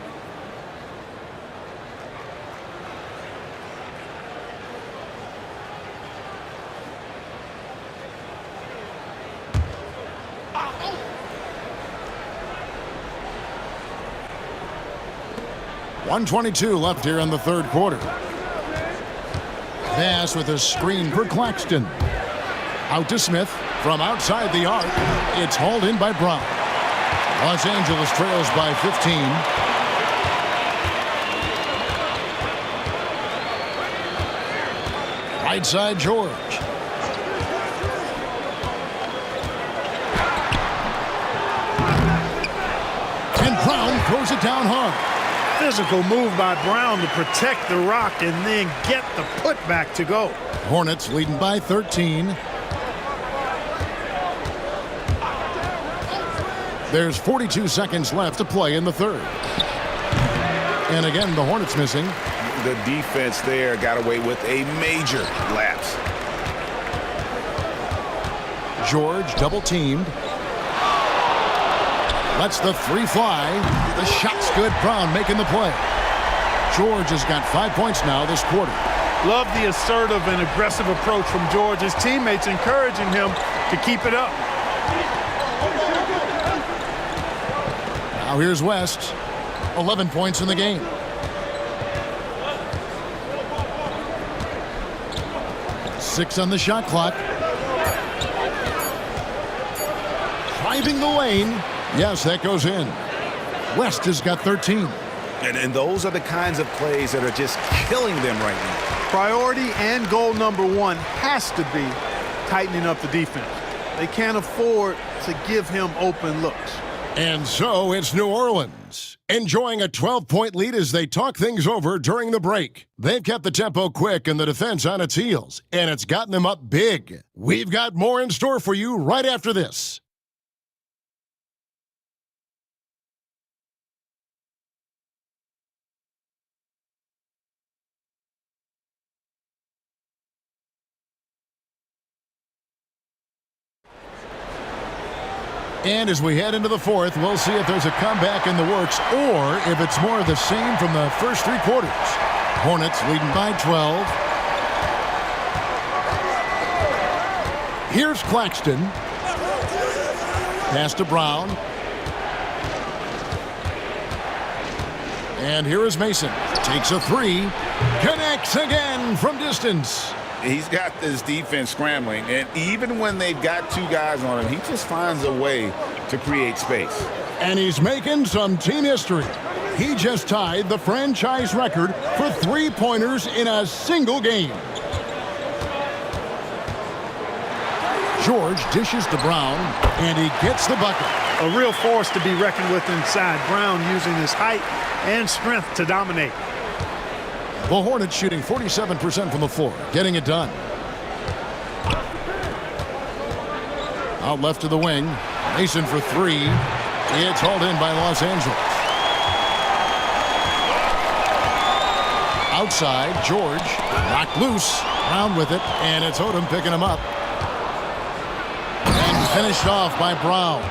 1:22 left here in the third quarter. Pass with a screen for Claxton. Out to Smith from outside the arc. It's hauled in by Brown. Los Angeles trails by 15. Right side, George. And Brown throws it down hard. Physical move by Brown to protect the rock and then get the putback to go. Hornets leading by 13. There's 42 seconds left to play in the third. And again, the Hornets missing. The defense there got away with a major lapse. George double teamed. Lets the three fly. The shot's good. Brown making the play. George has got 5 points now this quarter. Love the assertive and aggressive approach from George. His teammates encouraging him to keep it up. Now here's West. 11 points in the game. Six on the shot clock. Driving the lane. Yes, that goes in. West has got 13. And those are the kinds of plays that are just killing them right now. Priority and goal number one has to be tightening up the defense. They can't afford to give him open looks. And so it's New Orleans, enjoying a 12-point lead as they talk things over during the break. They've kept the tempo quick and the defense on its heels, and it's gotten them up big. We've got more in store for you right after this. And as we head into the fourth, we'll see if there's a comeback in the works or if it's more of the same from the first three quarters. Hornets leading by 12. Here's Claxton. Pass to Brown. And here is Mason. Takes a three. Connects again from distance. He's got this defense scrambling, and even when they've got two guys on him, he just finds a way to create space. And he's making some team history. He just tied the franchise record for three-pointers in a single game. George dishes to Brown, and he gets the bucket. A real force to be reckoned with inside. Brown using his height and strength to dominate. The Hornets shooting 47% from the floor, getting it done. Out left to the wing. Mason for three. It's hauled in by Los Angeles. Outside, George. Knocked loose. Brown with it, and it's Odom picking him up. And finished off by Brown.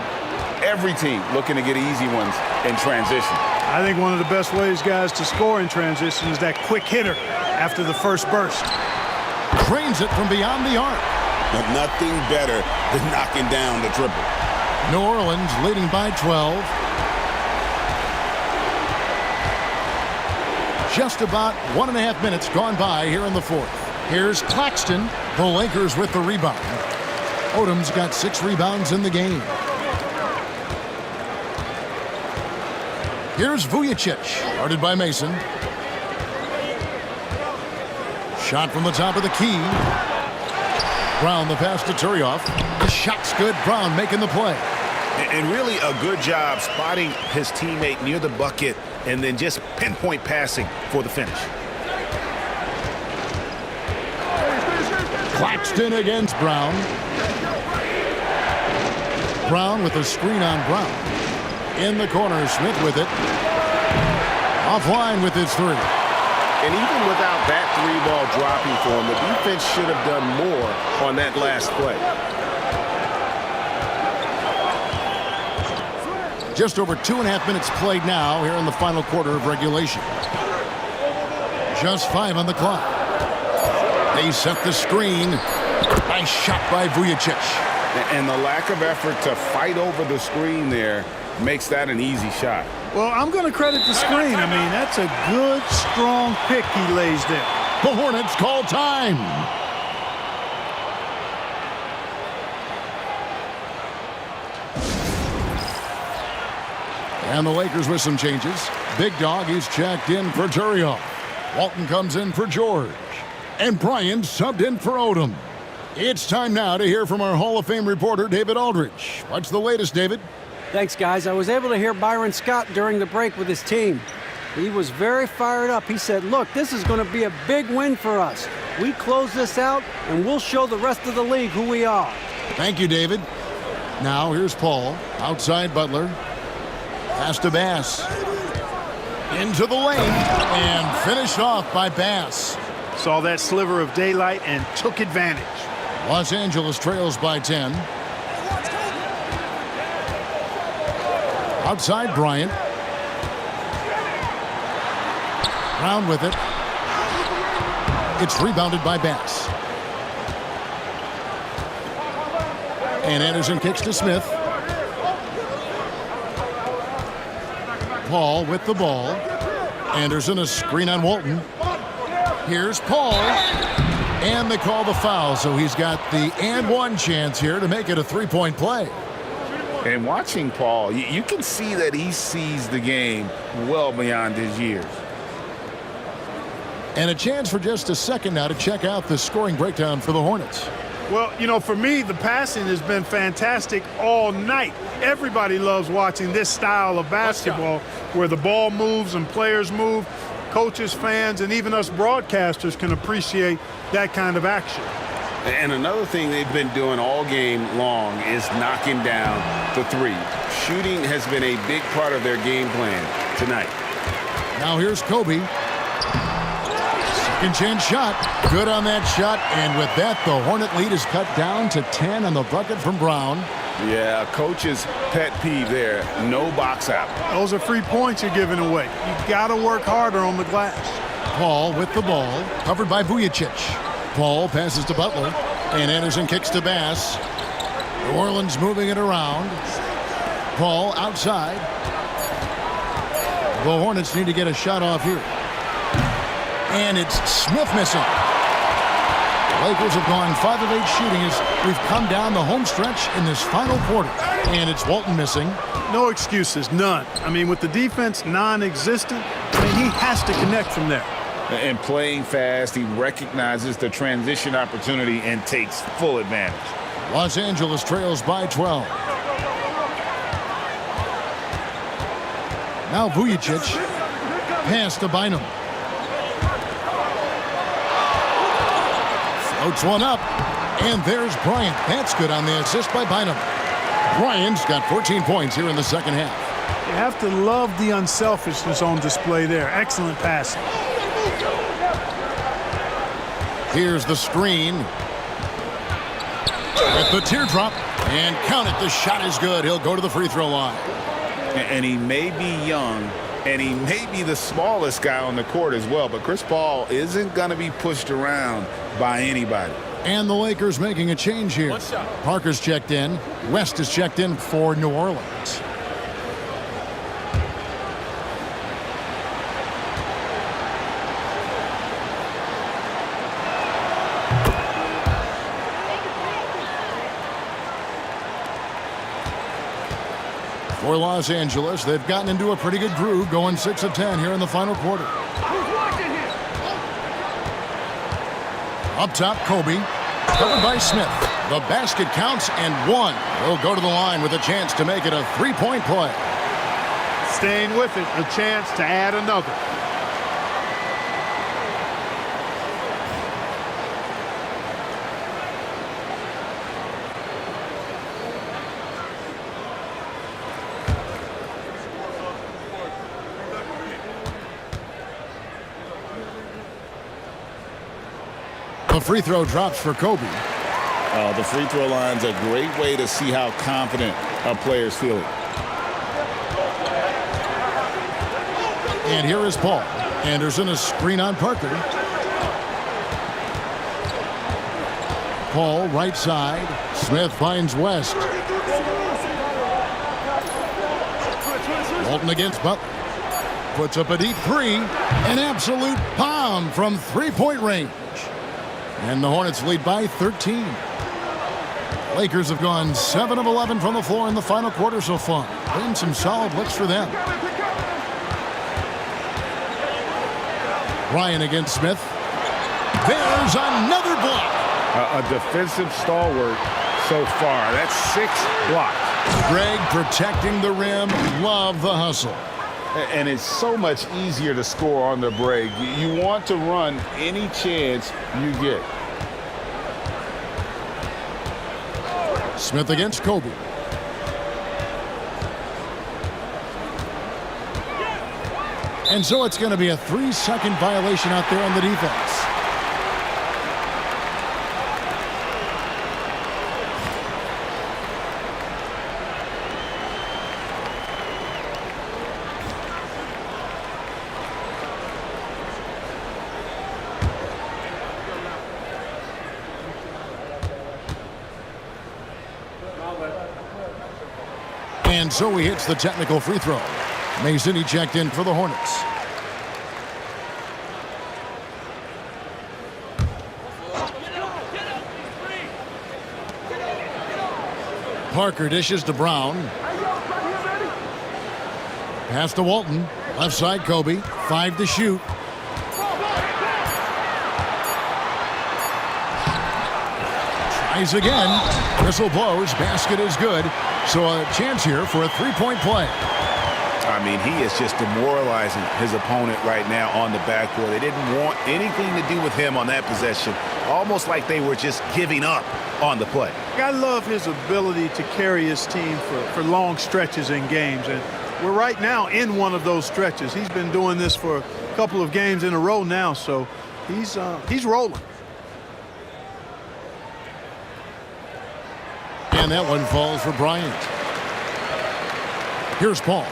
Every team looking to get easy ones in transition. I think one of the best ways, guys, to score in transition is that quick hitter after the first burst. Trains it from beyond the arc. But nothing better than knocking down the triple. New Orleans leading by 12. Just about 1.5 minutes gone by here in the fourth. Here's Claxton. The Lakers with the rebound. Odom's got 6 rebounds in the game. Here's Vujacic, guarded by Mason. Shot from the top of the key. Brown the pass to Turioff. The shot's good. Brown making the play. And really a good job spotting his teammate near the bucket and then just pinpoint passing for the finish. Claxton against Brown. Brown with a screen on Brown. In the corner, Smith with it. Offline with his three. And even without that three ball dropping for him, the defense should have done more on that last play. Just over 2.5 minutes played now here in the final quarter of regulation. Just 5 on the clock. They set the screen. Nice shot by Vujacic. And the lack of effort to fight over the screen there makes that an easy shot. Well, I'm going to credit the screen. I mean, that's a good, strong pick he lays there. The Hornets call time. And the Lakers with some changes. Big Dog is checked in for Turiel. Walton comes in for George. And Bryant subbed in for Odom. It's time now to hear from our Hall of Fame reporter, David Aldridge. What's the latest, David? Thanks, guys. I was able to hear Byron Scott during the break with his team. He was very fired up. He said, look, this is going to be a big win for us. We close this out, and we'll show the rest of the league who we are. Thank you, David. Now here's Paul. Outside Butler. Pass to Bass. Into the lane. And finished off by Bass. Saw that sliver of daylight and took advantage. Los Angeles trails by 10. Outside Bryant. Brown with it. It's rebounded by Bass. And Anderson kicks to Smith. Paul with the ball. Anderson a screen on Walton. Here's Paul. And they call the foul, so he's got the and one chance here to make it a three-point play. And watching Paul, you can see that he sees the game well beyond his years. And a chance for just a second now to check out the scoring breakdown for the Hornets. Well, you know, for me, the passing has been fantastic all night. Everybody loves watching this style of basketball where the ball moves and players move. Coaches, fans, and even us broadcasters can appreciate that kind of action. And another thing they've been doing all game long is knocking down the three. Shooting has been a big part of their game plan tonight. Now here's Kobe. Second chance shot. Good on that shot. And with that, the Hornet lead is cut down to 10 on the bucket from Brown. Yeah, coach's pet peeve there. No box out. Those are free points you're giving away. You got to work harder on the glass. Paul with the ball. Covered by Vujacic. Paul passes to Butler. And Anderson kicks to Bass. New Orleans moving it around. Paul outside. The Hornets need to get a shot off here. And it's Smith missing. The Lakers have gone 5 of 8 shooting as we've come down the home stretch in this final quarter. And it's Walton missing. No excuses, none. I mean, with the defense non-existent, I mean, he has to connect from there. And playing fast, he recognizes the transition opportunity and takes full advantage. Los Angeles trails by 12. Now Vujacic. Pass to Bynum. Floats one up. And there's Bryant. That's good on the assist by Bynum. Bryant's got 14 points here in the second half. You have to love the unselfishness on display there. Excellent passing. Here's the screen. With the teardrop. And count it. The shot is good. He'll go to the free throw line. And he may be young, and he may be the smallest guy on the court as well, but Chris Paul isn't going to be pushed around by anybody. And the Lakers making a change here. Parker's checked in. West is checked in for New Orleans. For Los Angeles, they've gotten into a pretty good groove, going 6 of 10 here in the final quarter. Up top, Kobe. Covered by Smith. The basket counts and one. He'll go to the line with a chance to make it a three-point play. Staying with it, a chance to add another. The free throw drops for Kobe. The free throw line's a great way to see how confident a player's feeling. And here is Paul. Anderson a screen on Parker. Paul right side. Smith finds West. Walton against Butler. Puts up a deep three. An absolute bomb from three-point range. And the Hornets lead by 13. Lakers have gone 7 of 11 from the floor in the final quarter so far. Been some solid looks for them. Ryan against Smith. There's another block. A defensive stalwart so far. That's 6 blocks. Greg protecting the rim. Love the hustle. And it's so much easier to score on the break. You want to run any chance you get. Smith against Kobe. And so it's going to be a 3-second violation out there on the defense. And so he hits the technical free throw. Mason, he checked in for the Hornets. Parker dishes to Brown. Pass to Walton. Left side, Kobe. 5 to shoot. Tries again. Whistle blows. Basket is good. So a chance here for a three-point play. I mean, he is just demoralizing his opponent right now on the backboard. They didn't want anything to do with him on that possession. Almost like they were just giving up on the play. I love his ability to carry his team for long stretches in games. And we're right now in one of those stretches. He's been doing this for a couple of games in a row now, so he's rolling. And that one falls for Bryant. Here's Paul.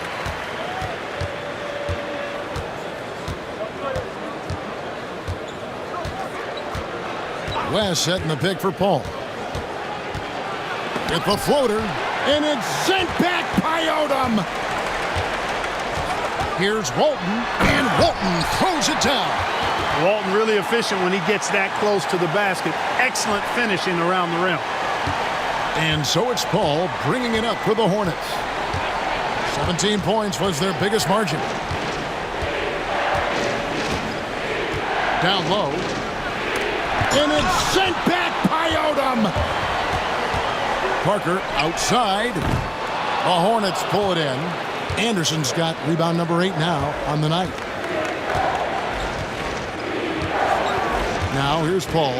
West setting the pick for Paul. With the floater, and it's sent back by Odom. Here's Walton, and Walton throws it down. Walton really efficient when he gets that close to the basket. Excellent finishing around the rim. And so it's Paul bringing it up for the Hornets. 17 points was their biggest margin. Down low. And it's sent back by Odom. Parker outside. The Hornets pull it in. Anderson's got rebound number 8 now on the night. Now here's Paul.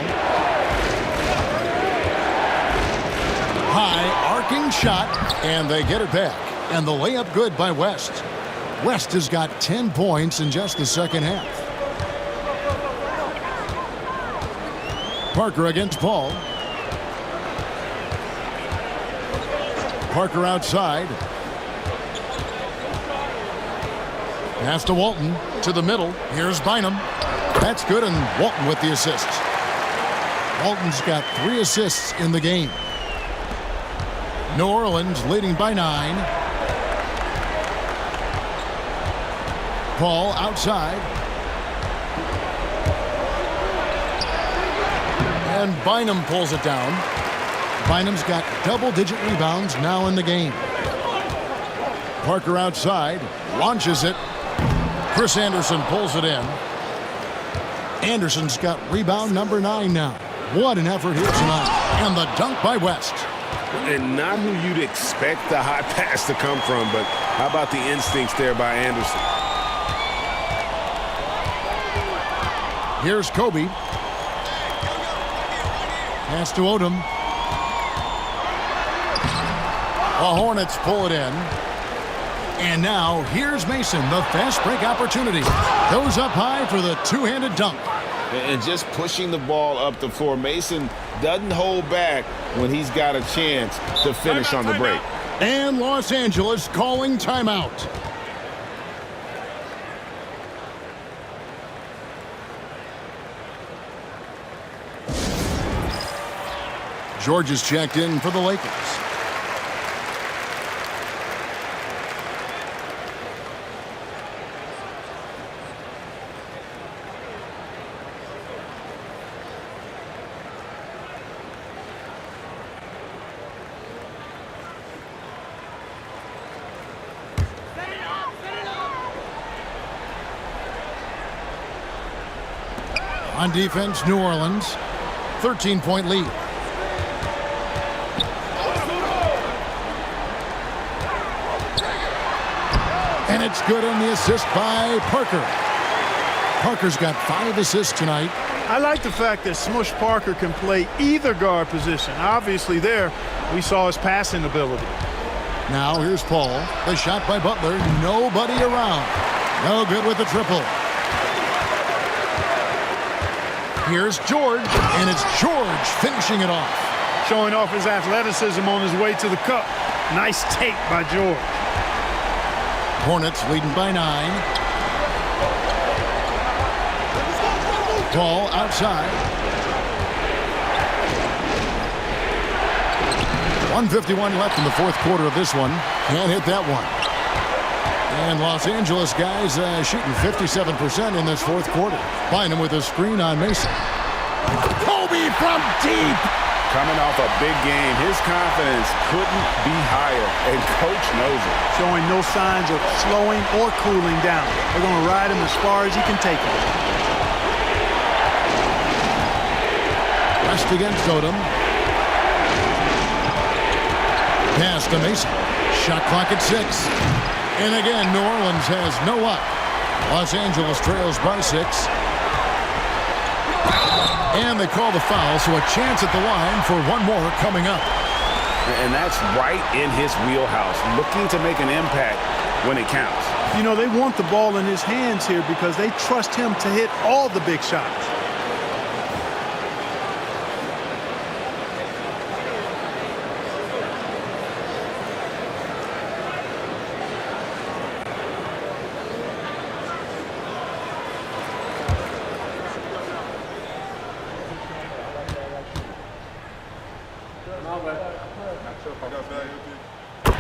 High arcing shot, and they get it back. And the layup good by West. West has got 10 points in just the second half. Parker against Paul. Parker outside. Pass to Walton to the middle. Here's Bynum. That's good, and Walton with the assist. Walton's got 3 assists in the game. New Orleans leading by 9. Paul outside. And Bynum pulls it down. Bynum's got double-digit rebounds now in the game. Parker outside, launches it. Chris Anderson pulls it in. Anderson's got rebound number 9 now. What an effort here tonight. And the dunk by West. And not who you'd expect the high pass to come from, but how about the instincts there by Anderson? Here's Kobe. Pass to Odom. The Hornets pull it in. And now here's Mason, the fast break opportunity. Goes up high for the two-handed dunk. And just pushing the ball up the floor. Mason doesn't hold back when he's got a chance to finish on the break. And Los Angeles calling timeout. George is checked in for the Lakers. On defense, New Orleans, 13-point lead. And it's good on the assist by Parker. Parker's got 5 assists tonight. I like the fact that Smush Parker can play either guard position. Obviously there, we saw his passing ability. Now here's Paul. The shot by Butler. Nobody around. No good with the triple. Here's George, and it's George finishing it off. Showing off his athleticism on his way to the cup. Nice take by George. Hornets leading by 9. Ball outside. 1:51 left in the fourth quarter of this one. Can't hit that one. And Los Angeles guys shooting 57% in this fourth quarter. Find him with a screen on Mason. Kobe from deep. Coming off a big game, his confidence couldn't be higher, and coach knows it. Showing no signs of slowing or cooling down. They're going to ride him as far as he can take him. West against Odom. Pass to Mason. Shot clock at 6. And again, New Orleans has no luck. Los Angeles trails by 6. And they call the foul, so a chance at the line for one more coming up. And that's right in his wheelhouse, looking to make an impact when it counts. You know, they want the ball in his hands here because they trust him to hit all the big shots.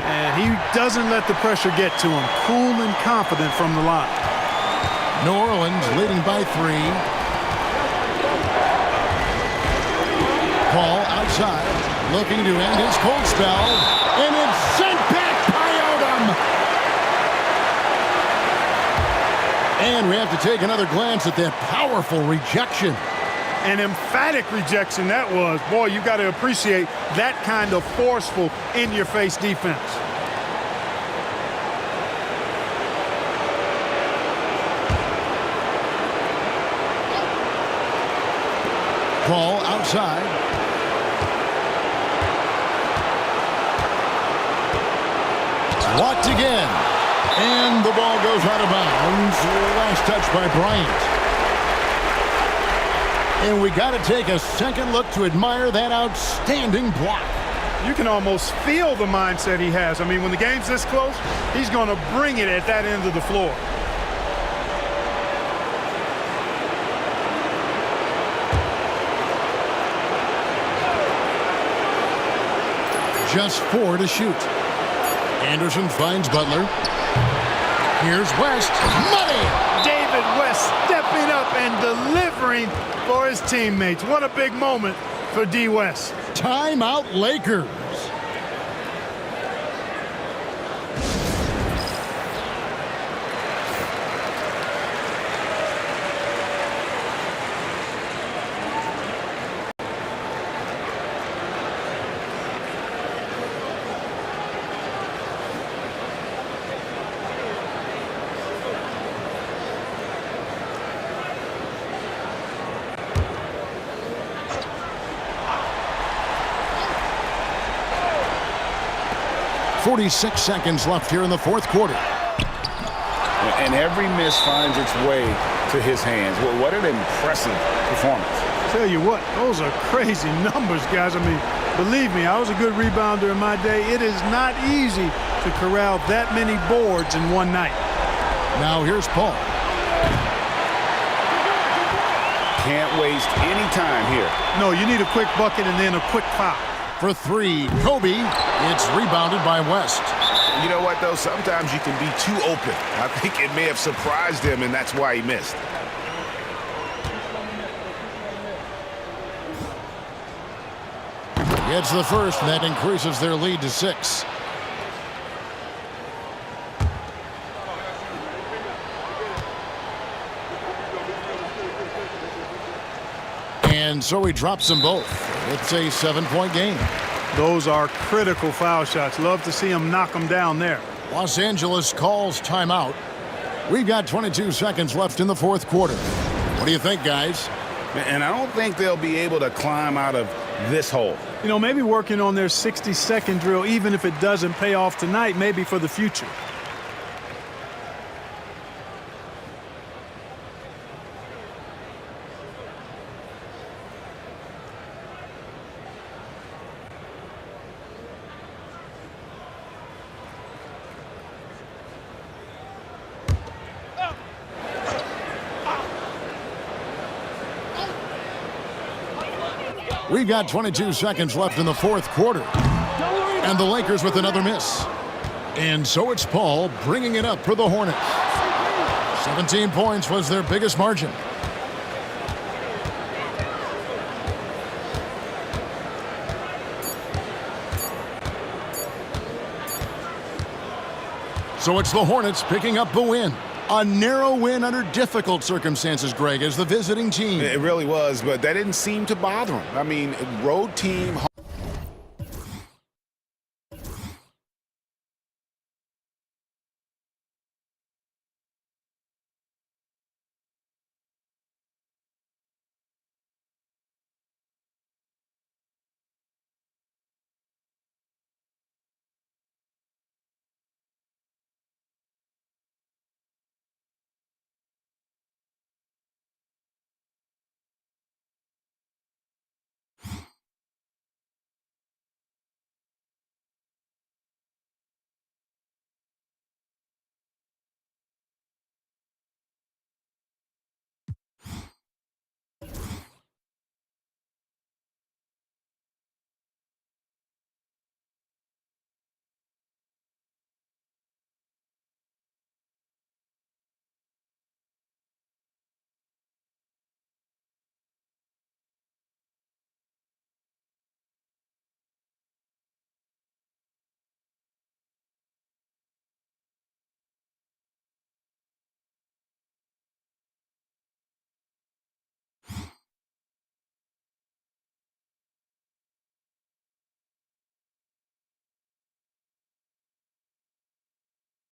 And he doesn't let the pressure get to him. Cool and confident from the line. New Orleans leading by 3. Paul outside, looking to end his cold spell. And it's sent back by Odom. And we have to take another glance at that powerful rejection. An emphatic rejection that was. Boy, you got to appreciate that kind of forceful, in-your-face defense. Ball outside. Blocked again. And the ball goes out of bounds. Last touch by Bryant. And we got to take a second look to admire that outstanding block. You can almost feel the mindset he has. I mean, when the game's this close, he's going to bring it at that end of the floor. Just 4 to shoot. Anderson finds Butler. Here's West. Money! David West stepping up and delivering for his teammates. What a big moment for D. West. Timeout Lakers. .46 seconds left here in the fourth quarter. And every miss finds its way to his hands. Well, what an impressive performance. Tell you what, those are crazy numbers, guys. I mean, believe me, I was a good rebounder in my day. It is not easy to corral that many boards in one night. Now here's Paul. Can't waste any time here. No, you need a quick bucket and then a quick foul. For 3, Kobe. It's rebounded by West. You know what, though? Sometimes you can be too open. I think it may have surprised him, and that's why he missed. It's the first, and that increases their lead to 6. And so he drops them both. It's a 7-point game. Those are critical foul shots. Love to see him knock them down there. Los Angeles calls timeout. We've got 22 seconds left in the fourth quarter. What do you think, guys? And I don't think they'll be able to climb out of this hole. You know, maybe working on their 60-second drill, even if it doesn't pay off tonight, maybe for the future. We've got 22 seconds left in the fourth quarter. And the Lakers with another miss. And so it's Paul bringing it up for the Hornets. 17 points was their biggest margin. So it's the Hornets picking up the win. A narrow win under difficult circumstances, Greg, as the visiting team. It really was, but that didn't seem to bother them. I mean, road team.